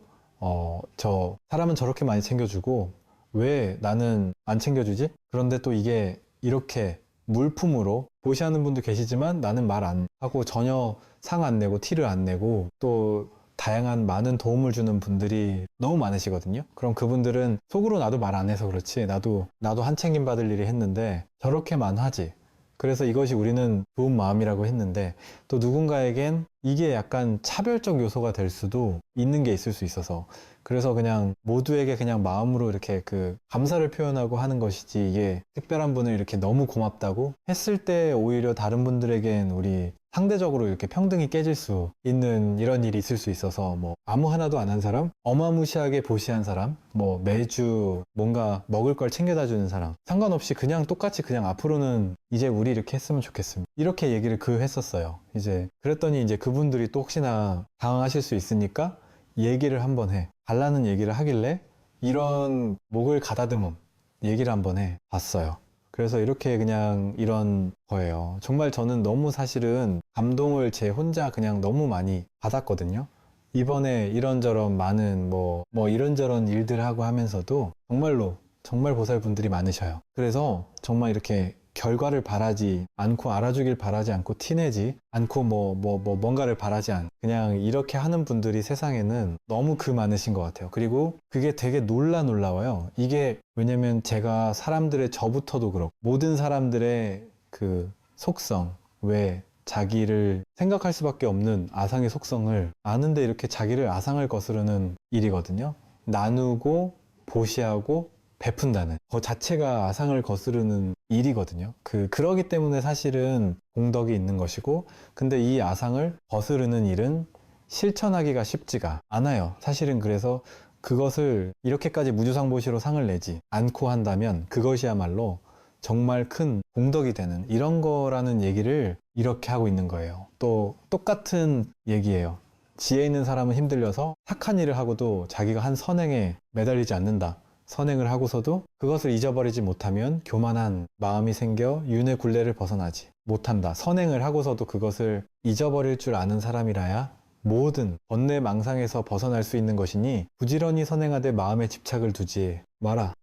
저 사람은 저렇게 많이 챙겨주고 왜 나는 안 챙겨주지? 그런데 또 이게 이렇게 물품으로 보시하는 분도 계시지만 나는 말 안 하고 전혀 상 안 내고 티를 안 내고 또 다양한 많은 도움을 주는 분들이 너무 많으시거든요. 그럼 그분들은 속으로 나도 말 안 해서 그렇지 나도 한 챙김 받을 일이 했는데 저렇게만 하지. 그래서 이것이 우리는 좋은 마음이라고 했는데 또 누군가에겐 이게 약간 차별적 요소가 될 수도 있는 게 있을 수 있어서 그래서 그냥 모두에게 그냥 마음으로 이렇게 그 감사를 표현하고 하는 것이지 이게 특별한 분을 이렇게 너무 고맙다고 했을 때 오히려 다른 분들에겐 우리 상대적으로 이렇게 평등이 깨질 수 있는 이런 일이 있을 수 있어서 뭐 아무 하나도 안 한 사람, 어마무시하게 보시한 사람, 뭐 매주 뭔가 먹을 걸 챙겨다 주는 사람 상관없이 그냥 똑같이 그냥 앞으로는 이제 우리 이렇게 했으면 좋겠습니다. 이렇게 얘기를 했었어요. 이제 그랬더니 이제 그분들이 또 혹시나 당황하실 수 있으니까 얘기를 한번 해. 달라는 얘기를 하길래 이런 목을 가다듬음 얘기를 한번 해 봤어요. 그래서 이렇게 그냥 이런 거예요. 정말 저는 너무 사실은 감동을 제 혼자 그냥 너무 많이 받았거든요. 이번에 이런저런 많은 뭐 이런저런 일들 하고 하면서도 정말로 정말 보살분들이 많으셔요. 그래서 정말 이렇게 결과를 바라지 않고 알아주길 바라지 않고 티내지 않고 뭔가를 바라지 않 그냥 이렇게 하는 분들이 세상에는 너무 많으신 것 같아요. 그리고 그게 되게 놀라워요. 이게 왜냐면 제가 사람들의 저부터도 그렇고 모든 사람들의 그 속성 왜 자기를 생각할 수밖에 없는 아상의 속성을 아는데 이렇게 자기를 아상을 거스르는 일이거든요. 나누고 보시하고 베푼다는 그 자체가 아상을 거스르는 일이거든요. 그러기 때문에 사실은 공덕이 있는 것이고, 근데 이 아상을 거스르는 일은 실천하기가 쉽지가 않아요. 사실은 그래서 그것을 이렇게까지 무주상보시로 상을 내지 않고 한다면 그것이야말로 정말 큰 공덕이 되는 이런 거라는 얘기를 이렇게 하고 있는 거예요. 또 똑같은 얘기예요. 지혜 있는 사람은 힘들려서 착한 일을 하고도 자기가 한 선행에 매달리지 않는다. 선행을 하고서도 그것을 잊어버리지 못하면 교만한 마음이 생겨 윤회 굴레를 벗어나지 못한다. 선행을 하고서도 그것을 잊어버릴 줄 아는 사람이라야 모든 번뇌 망상에서 벗어날 수 있는 것이니 부지런히 선행하되 마음에 집착을 두지 마라.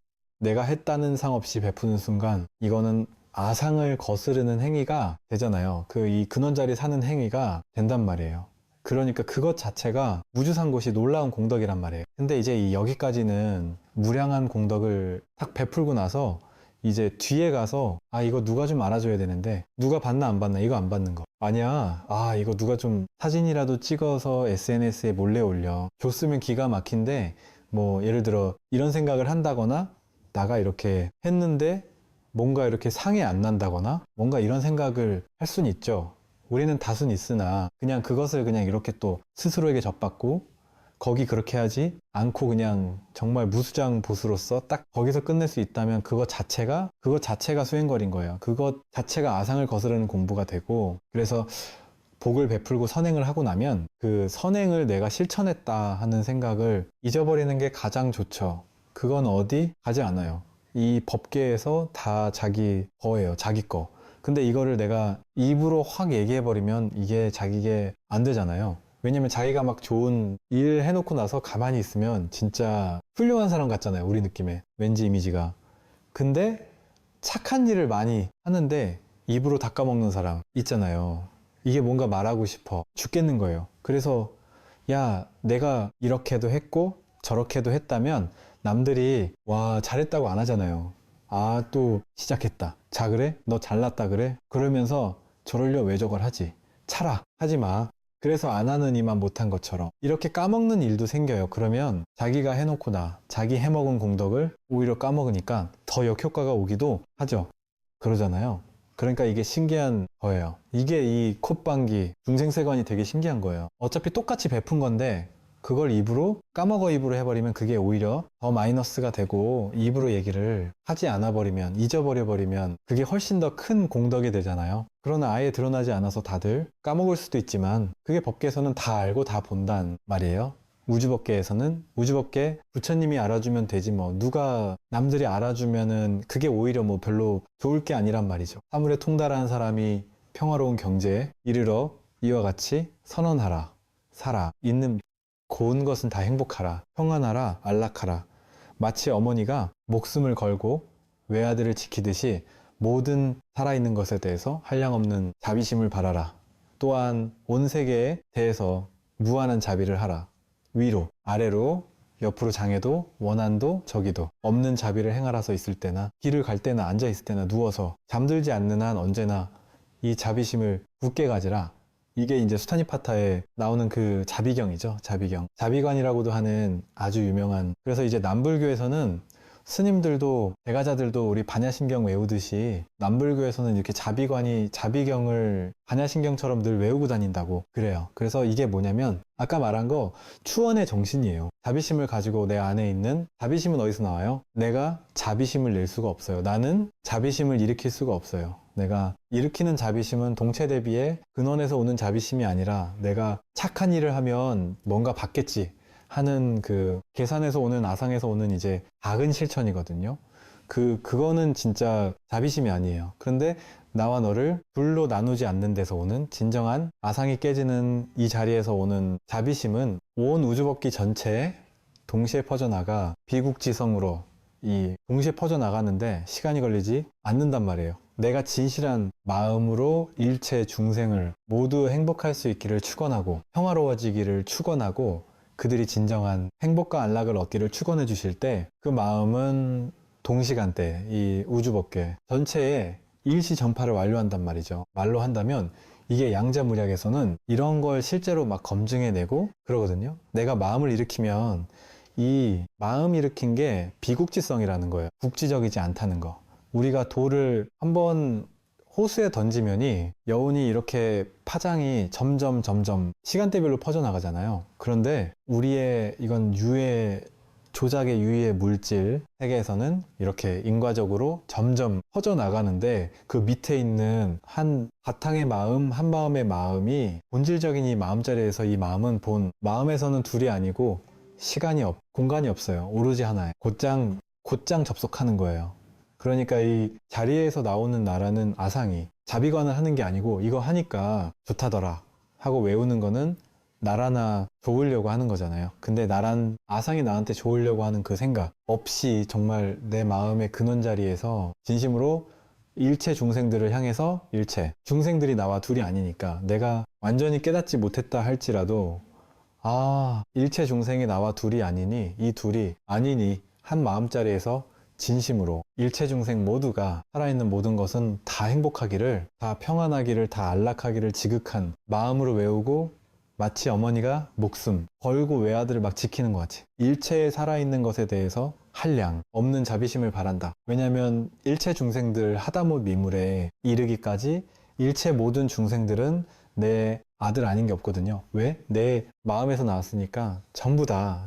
내가 했다는 상 없이 베푸는 순간 이거는 아상을 거스르는 행위가 되잖아요. 이 근원자리 사는 행위가 된단 말이에요. 그러니까 그것 자체가 무주상곳이 놀라운 공덕이란 말이에요. 근데 이제 여기까지는 무량한 공덕을 딱 베풀고 나서 이제 뒤에 가서 이거 누가 좀 알아줘야 되는데 누가 받나 안 받나 이거 안 받는 거 아니야. 이거 누가 좀 사진이라도 찍어서 SNS에 몰래 올려 줬으면 기가 막힌데 뭐 예를 들어 이런 생각을 한다거나 나가 이렇게 했는데 뭔가 이렇게 상이 안 난다거나 뭔가 이런 생각을 할 수는 있죠. 우리는 다순 있으나 그냥 그것을 그냥 이렇게 또 스스로에게 접받고 거기 그렇게 하지 않고 그냥 정말 무수장 보수로서 딱 거기서 끝낼 수 있다면 그것 자체가 수행거리인 거예요. 그것 자체가 아상을 거스르는 공부가 되고, 그래서 복을 베풀고 선행을 하고 나면 그 선행을 내가 실천했다 하는 생각을 잊어버리는 게 가장 좋죠. 그건 어디 가지 않아요. 이 법계에서 다 자기 거예요. 자기 거. 근데 이거를 내가 입으로 확 얘기해버리면 이게 자기게 안 되잖아요. 왜냐면 자기가 막 좋은 일 해놓고 나서 가만히 있으면 진짜 훌륭한 사람 같잖아요. 우리 느낌에. 왠지 이미지가. 근데 착한 일을 많이 하는데 입으로 닦아먹는 사람 있잖아요. 이게 뭔가 말하고 싶어 죽겠는 거예요. 그래서 야, 내가 이렇게도 했고 저렇게도 했다면 남들이 와 잘했다고 안 하잖아요. 또 시작했다. 자 그래? 너 잘났다 그래? 그러면서 저럴려 왜 저걸 하지? 차라 하지 마. 그래서 안 하는 이만 못한 것처럼 이렇게 까먹는 일도 생겨요. 그러면 자기가 해놓고나 자기 해먹은 공덕을 오히려 까먹으니까 더 역효과가 오기도 하죠. 그러잖아요. 그러니까 이게 신기한 거예요. 이게 이 콧방귀 중생세관이 되게 신기한 거예요. 어차피 똑같이 베푼 건데 그걸 입으로 까먹어 입으로 해버리면 그게 오히려 더 마이너스가 되고, 입으로 얘기를 하지 않아 버리면 잊어버려 버리면 그게 훨씬 더 큰 공덕이 되잖아요. 그러나 아예 드러나지 않아서 다들 까먹을 수도 있지만 그게 법계에서는 다 알고 다 본단 말이에요. 우주법계 부처님이 알아주면 되지 뭐 누가 남들이 알아주면은 그게 오히려 뭐 별로 좋을 게 아니란 말이죠. 사물에 통달하는 사람이 평화로운 경제에 이르러 이와 같이 선언하라. 살아 있는 고운 것은 다 행복하라. 평안하라. 안락하라. 마치 어머니가 목숨을 걸고 외아들을 지키듯이 모든 살아있는 것에 대해서 한량없는 자비심을 바라라. 또한 온 세계에 대해서 무한한 자비를 하라. 위로, 아래로, 옆으로 장애도, 원한도, 저기도 없는 자비를 행하라서 있을 때나 길을 갈 때나 앉아 있을 때나 누워서 잠들지 않는 한 언제나 이 자비심을 굳게 가지라. 이게 이제 수타니파타에 나오는 그 자비경이죠. 자비경. 자비관이라고도 하는 아주 유명한. 그래서 이제 남불교에서는 스님들도 대가자들도 우리 반야신경 외우듯이 남불교에서는 이렇게 자비경을 반야신경처럼 늘 외우고 다닌다고 그래요. 그래서 이게 뭐냐면 아까 말한 거 추원의 정신이에요. 자비심을 가지고 내 안에 있는 자비심은 어디서 나와요? 내가 자비심을 낼 수가 없어요. 나는 자비심을 일으킬 수가 없어요. 내가 일으키는 자비심은 동체 대비의 근원에서 오는 자비심이 아니라 내가 착한 일을 하면 뭔가 받겠지 하는 그 계산에서 오는 아상에서 오는 이제 작은 실천이거든요. 그거는 진짜 자비심이 아니에요. 그런데 나와 너를 둘로 나누지 않는 데서 오는 진정한 아상이 깨지는 이 자리에서 오는 자비심은 온 우주법기 전체에 동시에 퍼져나가 비국지성으로 이 동시에 퍼져나가는데 시간이 걸리지 않는단 말이에요. 내가 진실한 마음으로 일체 중생을 모두 행복할 수 있기를 축원하고 평화로워지기를 축원하고 그들이 진정한 행복과 안락을 얻기를 축원해 주실 때 그 마음은 동시간대 이 우주법계 전체에 일시 전파를 완료한단 말이죠. 말로 한다면 이게 양자물약에서는 이런 걸 실제로 막 검증해내고 그러거든요. 내가 마음을 일으키면 이 마음 일으킨 게 비국지성이라는 거예요. 국지적이지 않다는 거. 우리가 돌을 한번 호수에 던지면이 여운이 이렇게 파장이 점점 시간대별로 퍼져나가잖아요. 그런데 우리의 이건 조작의 유해 물질 세계에서는 이렇게 인과적으로 점점 퍼져나가는데 그 밑에 있는 한 바탕의 마음, 한 마음의 마음이 본질적인 이 마음자리에서 이 마음은 마음에서는 둘이 아니고 공간이 없어요. 오로지 하나예요. 곧장 접속하는 거예요. 그러니까 이 자리에서 나오는 나라는 아상이 자비관을 하는 게 아니고 이거 하니까 좋다더라 하고 외우는 거는 나라나 좋으려고 하는 거잖아요. 근데 아상이 나한테 좋으려고 하는 그 생각 없이 정말 내 마음의 근원 자리에서 진심으로 일체 중생들을 향해서 중생들이 나와 둘이 아니니까 내가 완전히 깨닫지 못했다 할지라도 일체 중생이 나와 둘이 아니니 이 둘이 아니니 한 마음자리에서 진심으로 일체 중생 모두가 살아있는 모든 것은 다 행복하기를, 다 평안하기를, 다 안락하기를 지극한 마음으로 외우고 마치 어머니가 목숨 걸고 외아들을 막 지키는 것 같이 일체에 살아있는 것에 대해서 한량 없는 자비심을 바란다. 왜냐하면 일체 중생들 하다못 미물에 이르기까지 일체 모든 중생들은 내 아들 아닌 게 없거든요. 왜? 내 마음에서 나왔으니까 전부 다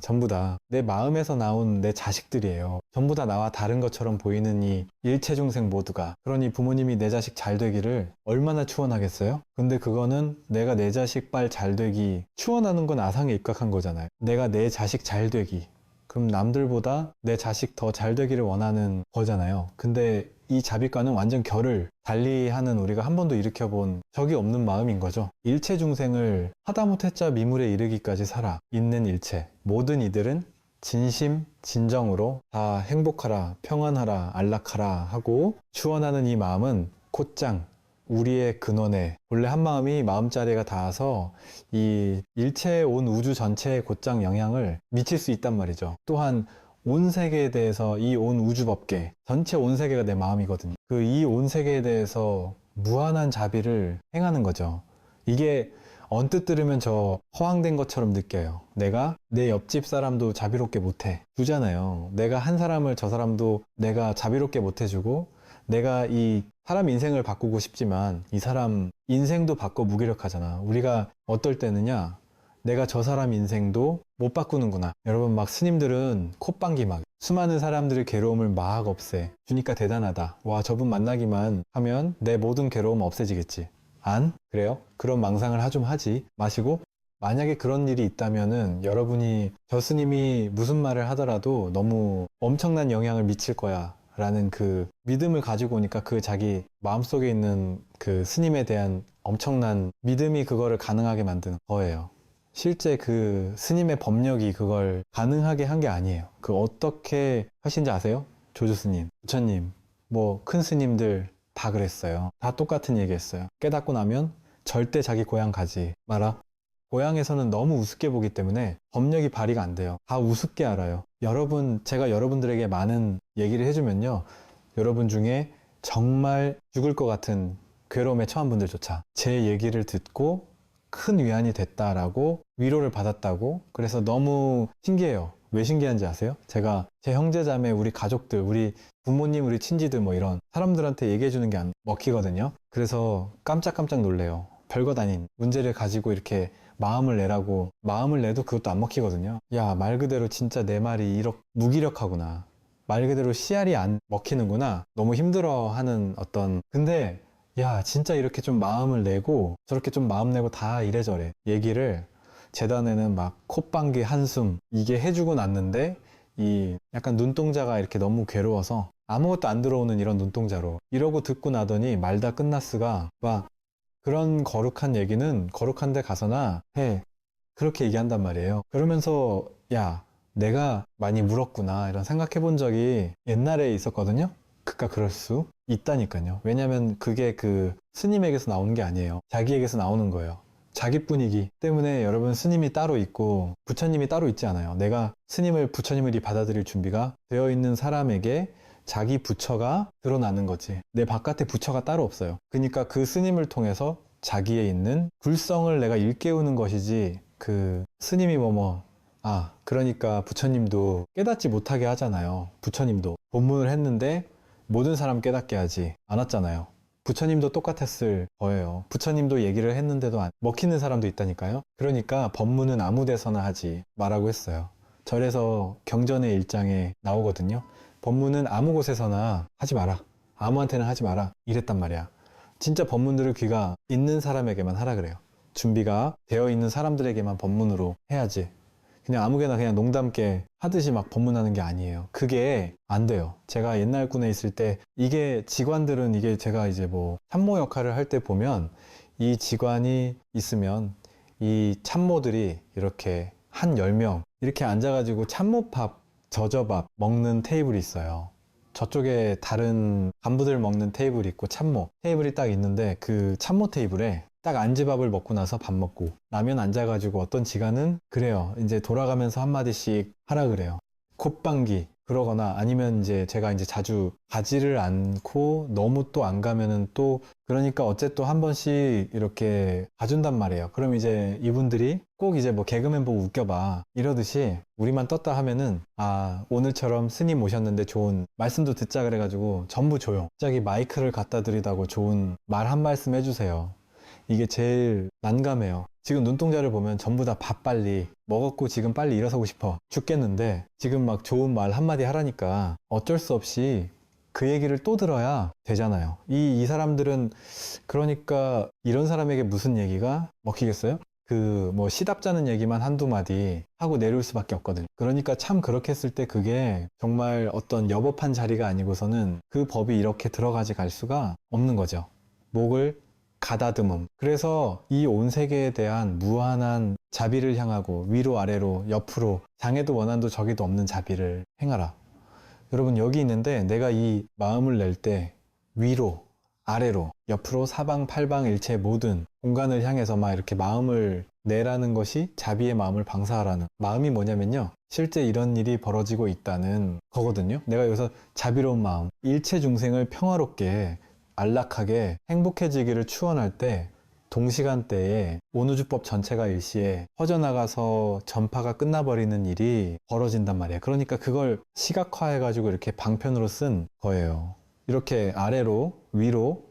내 마음에서 나온 내 자식들이에요. 전부 다 나와 다른 것처럼 보이는 이 일체 중생 모두가. 그러니 부모님이 내 자식 잘 되기를 얼마나 축원하겠어요? 근데 그거는 내가 내 자식 빨 잘 되기 축원하는 건 아상에 입각한 거잖아요. 내가 내 자식 잘 되기 그럼 남들보다 내 자식 더 잘 되기를 원하는 거잖아요. 근데 이 자비과는 완전 결을 달리하는 우리가 한 번도 일으켜본 적이 없는 마음인 거죠. 일체 중생을 하다못해자 미물에 이르기까지 살아 있는 일체 모든 이들은 진심 진정으로 다 행복하라 평안하라 안락하라 하고 추원하는 이 마음은 곧장 우리의 근원에 본래 한 마음이 마음자리가 닿아서 이 일체의 온 우주 전체에 곧장 영향을 미칠 수 있단 말이죠. 또한 온 세계에 대해서 이 온 우주법계 전체 온 세계가 내 마음이거든요. 그 이 온 세계에 대해서 무한한 자비를 행하는 거죠. 이게 언뜻 들으면 저 허황된 것처럼 느껴요. 내가 내 옆집 사람도 자비롭게 못해 주잖아요. 내가 한 사람을 저 사람도 내가 자비롭게 못해주고 내가 이 사람 인생을 바꾸고 싶지만 이 사람 인생도 바꿔 무기력하잖아. 우리가 어떨 때느냐 내가 저 사람 인생도 못 바꾸는구나. 여러분 막 스님들은 콧방귀 막 수많은 사람들의 괴로움을 막 없애 주니까 대단하다. 와 저분 만나기만 하면 내 모든 괴로움 없애지겠지. 안? 그래요? 그런 망상을 좀 하지 마시고 만약에 그런 일이 있다면은 여러분이 저 스님이 무슨 말을 하더라도 너무 엄청난 영향을 미칠 거야 라는 그 믿음을 가지고 오니까 그 자기 마음속에 있는 그 스님에 대한 엄청난 믿음이 그거를 가능하게 만드는 거예요. 실제 그 스님의 법력이 그걸 가능하게 한 게 아니에요. 그 어떻게 하신지 아세요? 조주 스님, 부처님, 뭐 큰 스님들 다 그랬어요. 다 똑같은 얘기 했어요. 깨닫고 나면 절대 자기 고향 가지 마라. 고향에서는 너무 우습게 보기 때문에 법력이 발휘가 안 돼요. 다 우습게 알아요. 제가 여러분들에게 많은 얘기를 해주면요. 여러분 중에 정말 죽을 것 같은 괴로움에 처한 분들조차 제 얘기를 듣고 큰 위안이 됐다라고 위로를 받았다고 그래서 너무 신기해요. 왜 신기한지 아세요? 제가 제 형제자매, 우리 가족들, 우리 부모님, 우리 친지들 뭐 이런 사람들한테 얘기해주는 게 안 먹히거든요. 그래서 깜짝깜짝 놀래요. 별것 아닌 문제를 가지고 이렇게 마음을 내라고 마음을 내도 그것도 안 먹히거든요. 야, 말 그대로 진짜 내 말이 이렇게 무기력하구나. 말 그대로 씨알이 안 먹히는구나. 너무 힘들어하는 근데 야 진짜 이렇게 좀 마음을 내고 저렇게 좀 마음 내고 다 이래저래 얘기를 재단에는 막 콧방귀 한숨 이게 해주고 났는데 이 약간 눈동자가 이렇게 너무 괴로워서 아무것도 안 들어오는 이런 눈동자로 이러고 듣고 나더니 말다 끝났으가 막 그런 거룩한 얘기는 거룩한 데 가서나 해. 그렇게 얘기한단 말이에요. 그러면서 야, 내가 많이 물었구나 이런 생각해 본 적이 옛날에 있었거든요. 그까 그럴 수 있다니까요. 왜냐면 그게 그 스님에게서 나오는 게 아니에요. 자기에게서 나오는 거예요. 자기 분위기 때문에 여러분 스님이 따로 있고 부처님이 따로 있지 않아요. 내가 스님을 부처님을 받아들일 준비가 되어 있는 사람에게 자기 부처가 드러나는 거지. 내 바깥에 부처가 따로 없어요. 그러니까 그 스님을 통해서 자기에 있는 굴성을 내가 일깨우는 것이지 그 스님이 그러니까 부처님도 깨닫지 못하게 하잖아요. 부처님도 본문을 했는데 모든 사람 깨닫게 하지 않았잖아요. 부처님도 똑같았을 거예요. 부처님도 얘기를 했는데도 먹히는 사람도 있다니까요. 그러니까 법문은 아무 데서나 하지 말라고 했어요. 절에서 경전의 1장에 나오거든요. 법문은 아무 곳에서나 하지 마라. 아무한테나 하지 마라. 이랬단 말이야. 진짜 법문들을 귀가 있는 사람에게만 하라 그래요. 준비가 되어 있는 사람들에게만 법문으로 해야지. 그냥 아무개나 그냥 농담게 하듯이 막 법문하는 게 아니에요. 그게 안 돼요. 제가 옛날 군에 있을 때 이게 직관들은 이게 제가 이제 뭐 참모 역할을 할 때 보면 이 직관이 있으면 이 참모들이 이렇게 한 10명 이렇게 앉아가지고 참모밥, 저저밥 먹는 테이블이 있어요. 저쪽에 다른 간부들 먹는 테이블이 있고 참모 테이블이 딱 있는데 그 참모 테이블에 딱 안지밥을 먹고 나서 밥 먹고 라면 앉아가지고 어떤 지간은 그래요. 이제 돌아가면서 한마디씩 하라 그래요. 콧방귀 그러거나 아니면 이제 제가 이제 자주 가지를 않고 너무 또 안 가면은 또 그러니까 어쨌든 한 번씩 이렇게 가준단 말이에요. 그럼 이제 이분들이 꼭 이제 뭐 개그맨 보고 웃겨봐 이러듯이 우리만 떴다 하면은 오늘처럼 스님 오셨는데 좋은 말씀도 듣자 그래가지고 전부 조용. 갑자기 마이크를 갖다 드리다고 좋은 말 한 말씀 해주세요. 이게 제일 난감해요. 지금 눈동자를 보면 전부 다 밥 빨리 먹었고 지금 빨리 일어서고 싶어 죽겠는데 지금 막 좋은 말 한마디 하라니까 어쩔 수 없이 그 얘기를 또 들어야 되잖아요. 이 사람들은 그러니까 이런 사람에게 무슨 얘기가 먹히겠어요? 그 뭐 시답잖은 얘기만 한두 마디 하고 내려올 수밖에 없거든요. 그러니까 참 그렇게 했을 때 그게 정말 어떤 여법한 자리가 아니고서는 그 법이 이렇게 들어가지 갈 수가 없는 거죠. 목을 가다듬음. 그래서 이 온 세계에 대한 무한한 자비를 향하고 위로 아래로 옆으로 장애도 원한도 저기도 없는 자비를 행하라. 여러분 여기 있는데 내가 이 마음을 낼 때 위로 아래로 옆으로 사방 팔방 일체 모든 공간을 향해서 막 이렇게 마음을 내라는 것이 자비의 마음을 방사하라는 마음이 뭐냐면요. 실제 이런 일이 벌어지고 있다는 거거든요. 내가 여기서 자비로운 마음, 일체 중생을 평화롭게 안락하게 행복해지기를 추원할 때 동시간대에 온우주법 전체가 일시에 퍼져나가서 전파가 끝나버리는 일이 벌어진단 말이에요. 그러니까 그걸 시각화해가지고 이렇게 방편으로 쓴 거예요. 이렇게 아래로 위로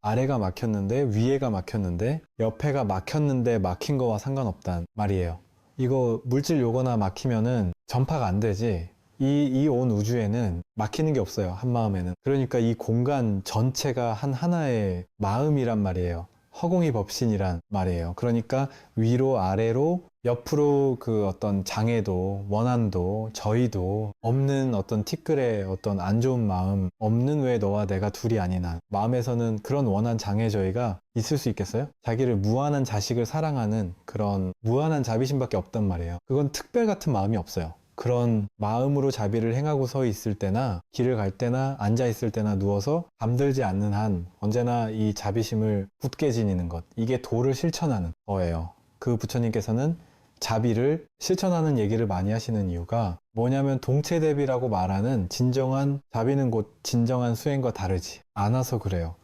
아래가 막혔는데 위에가 막혔는데 옆에가 막혔는데 막힌 거와 상관없단 말이에요. 이거 물질 요거나 막히면은 전파가 안 되지. 이 온 우주에는 막히는 게 없어요. 한 마음에는. 그러니까 이 공간 전체가 하나의 마음이란 말이에요. 허공이 법신이란 말이에요. 그러니까 위로 아래로 옆으로 그 어떤 장애도 원한도 저희도 없는 어떤 티끌의 어떤 안 좋은 마음 없는 왜 너와 내가 둘이 아니나 마음에서는 그런 원한 장애 저희가 있을 수 있겠어요? 자기를 무한한 자식을 사랑하는 그런 무한한 자비심밖에 없단 말이에요. 그건 특별 같은 마음이 없어요. 그런 마음으로 자비를 행하고 서 있을 때나 길을 갈 때나 앉아 있을 때나 누워서 잠들지 않는 한 언제나 이 자비심을 굳게 지니는 것, 이게 도를 실천하는 거예요. 그 부처님께서는 자비를 실천하는 얘기를 많이 하시는 이유가 뭐냐면 동체대비라고 말하는 진정한 자비는 곧 진정한 수행과 다르지 않아서 그래요.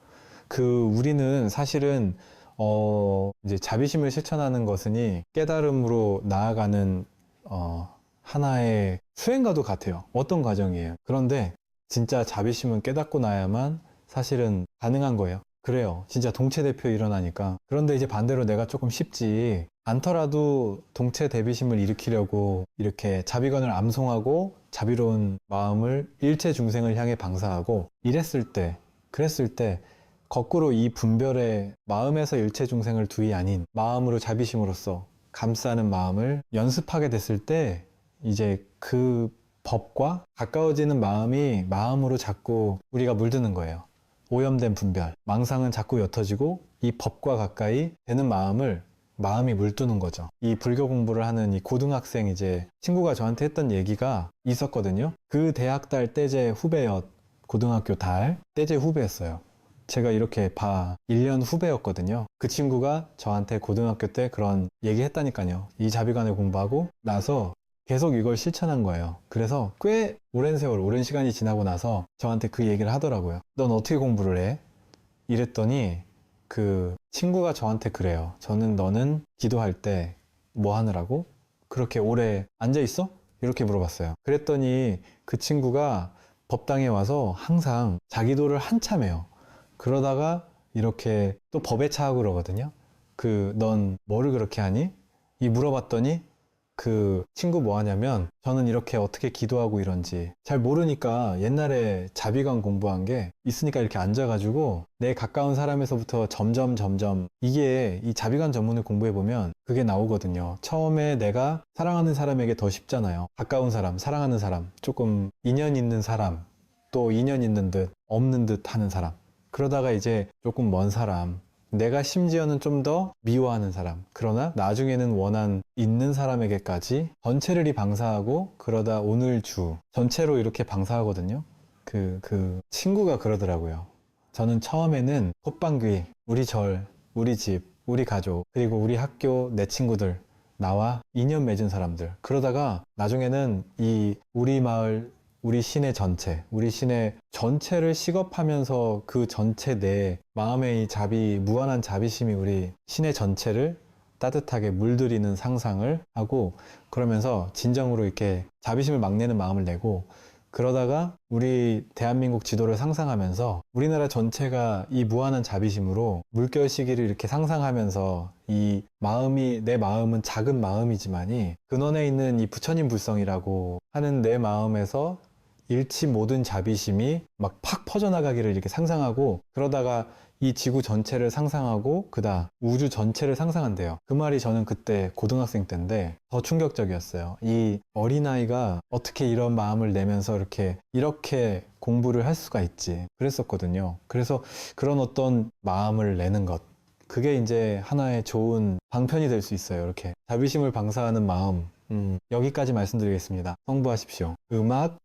우리는 사실은 이제 자비심을 실천하는 것은 깨달음으로 나아가는 하나의 수행과도 같아요. 어떤 과정이에요. 그런데 진짜 자비심은 깨닫고 나야만 사실은 가능한 거예요. 그래요. 진짜 동체대표 일어나니까. 그런데 이제 반대로 내가 조금 쉽지 않더라도 동체대비심을 일으키려고 이렇게 자비관을 암송하고 자비로운 마음을 일체 중생을 향해 방사하고 그랬을 때 거꾸로 이 분별의 마음에서 일체 중생을 두이 아닌 마음으로 자비심으로써 감싸는 마음을 연습하게 됐을 때 이제 그 법과 가까워지는 마음이 마음으로 자꾸 우리가 물드는 거예요. 오염된 분별, 망상은 자꾸 옅어지고 이 법과 가까이 되는 마음이 물드는 거죠. 이 불교 공부를 하는 이 고등학생 이제 친구가 저한테 했던 얘기가 있었거든요. 그 대학 달 떼제 후배였, 고등학교 달 떼제 후배였어요. 제가 이렇게 1년 후배였거든요. 그 친구가 저한테 고등학교 때 그런 얘기 했다니까요. 이 자비관을 공부하고 나서 계속 이걸 실천한 거예요. 그래서 꽤 오랜 세월, 오랜 시간이 지나고 나서 저한테 그 얘기를 하더라고요. 넌 어떻게 공부를 해? 이랬더니 그 친구가 저한테 그래요. 너는 기도할 때 뭐 하느라고? 그렇게 오래 앉아 있어? 이렇게 물어봤어요. 그랬더니 그 친구가 법당에 와서 항상 자기도를 한참 해요. 그러다가 이렇게 또 법에 차고 그러거든요. 넌 뭐를 그렇게 하니? 물어봤더니 그 친구 뭐 하냐면 저는 이렇게 어떻게 기도하고 이런지 잘 모르니까 옛날에 자비관 공부한 게 있으니까 이렇게 앉아가지고 내 가까운 사람에서부터 점점 이게 이 자비관 전문을 공부해보면 그게 나오거든요. 처음에 내가 사랑하는 사람에게 더 쉽잖아요. 가까운 사람, 사랑하는 사람, 조금 인연 있는 사람, 또 인연 있는 듯 없는 듯 하는 사람, 그러다가 이제 조금 먼 사람, 내가 심지어는 좀 더 미워하는 사람, 그러나 나중에는 원한 있는 사람에게까지 전체를 방사하고 그러다 오늘 전체로 이렇게 방사하거든요. 그 친구가 그러더라고요. 저는 처음에는 콧방귀, 우리 절, 우리 집, 우리 가족, 그리고 우리 학교 내 친구들, 나와 인연 맺은 사람들, 그러다가 나중에는 이 우리 마을, 우리 시내 전체, 우리 시내 전체를 식업하면서 그 전체 내 마음의 이 무한한 자비심이 우리 시내 전체를 따뜻하게 물들이는 상상을 하고, 그러면서 진정으로 이렇게 자비심을 막 내는 마음을 내고, 그러다가 우리 대한민국 지도를 상상하면서 우리나라 전체가 이 무한한 자비심으로 물결 시기를 이렇게 상상하면서 내 마음은 작은 마음이지만이 근원에 있는 이 부처님 불성이라고 하는 내 마음에서 일치 모든 자비심이 막 팍 퍼져나가기를 이렇게 상상하고, 그러다가 이 지구 전체를 상상하고 우주 전체를 상상한대요. 그 말이 저는 그때 고등학생 때인데 더 충격적이었어요. 이 어린아이가 어떻게 이런 마음을 내면서 이렇게 공부를 할 수가 있지 그랬었거든요. 그래서 그런 어떤 마음을 내는 것, 그게 이제 하나의 좋은 방편이 될 수 있어요. 이렇게 자비심을 방사하는 마음. 여기까지 말씀드리겠습니다. 성부하십시오. 음악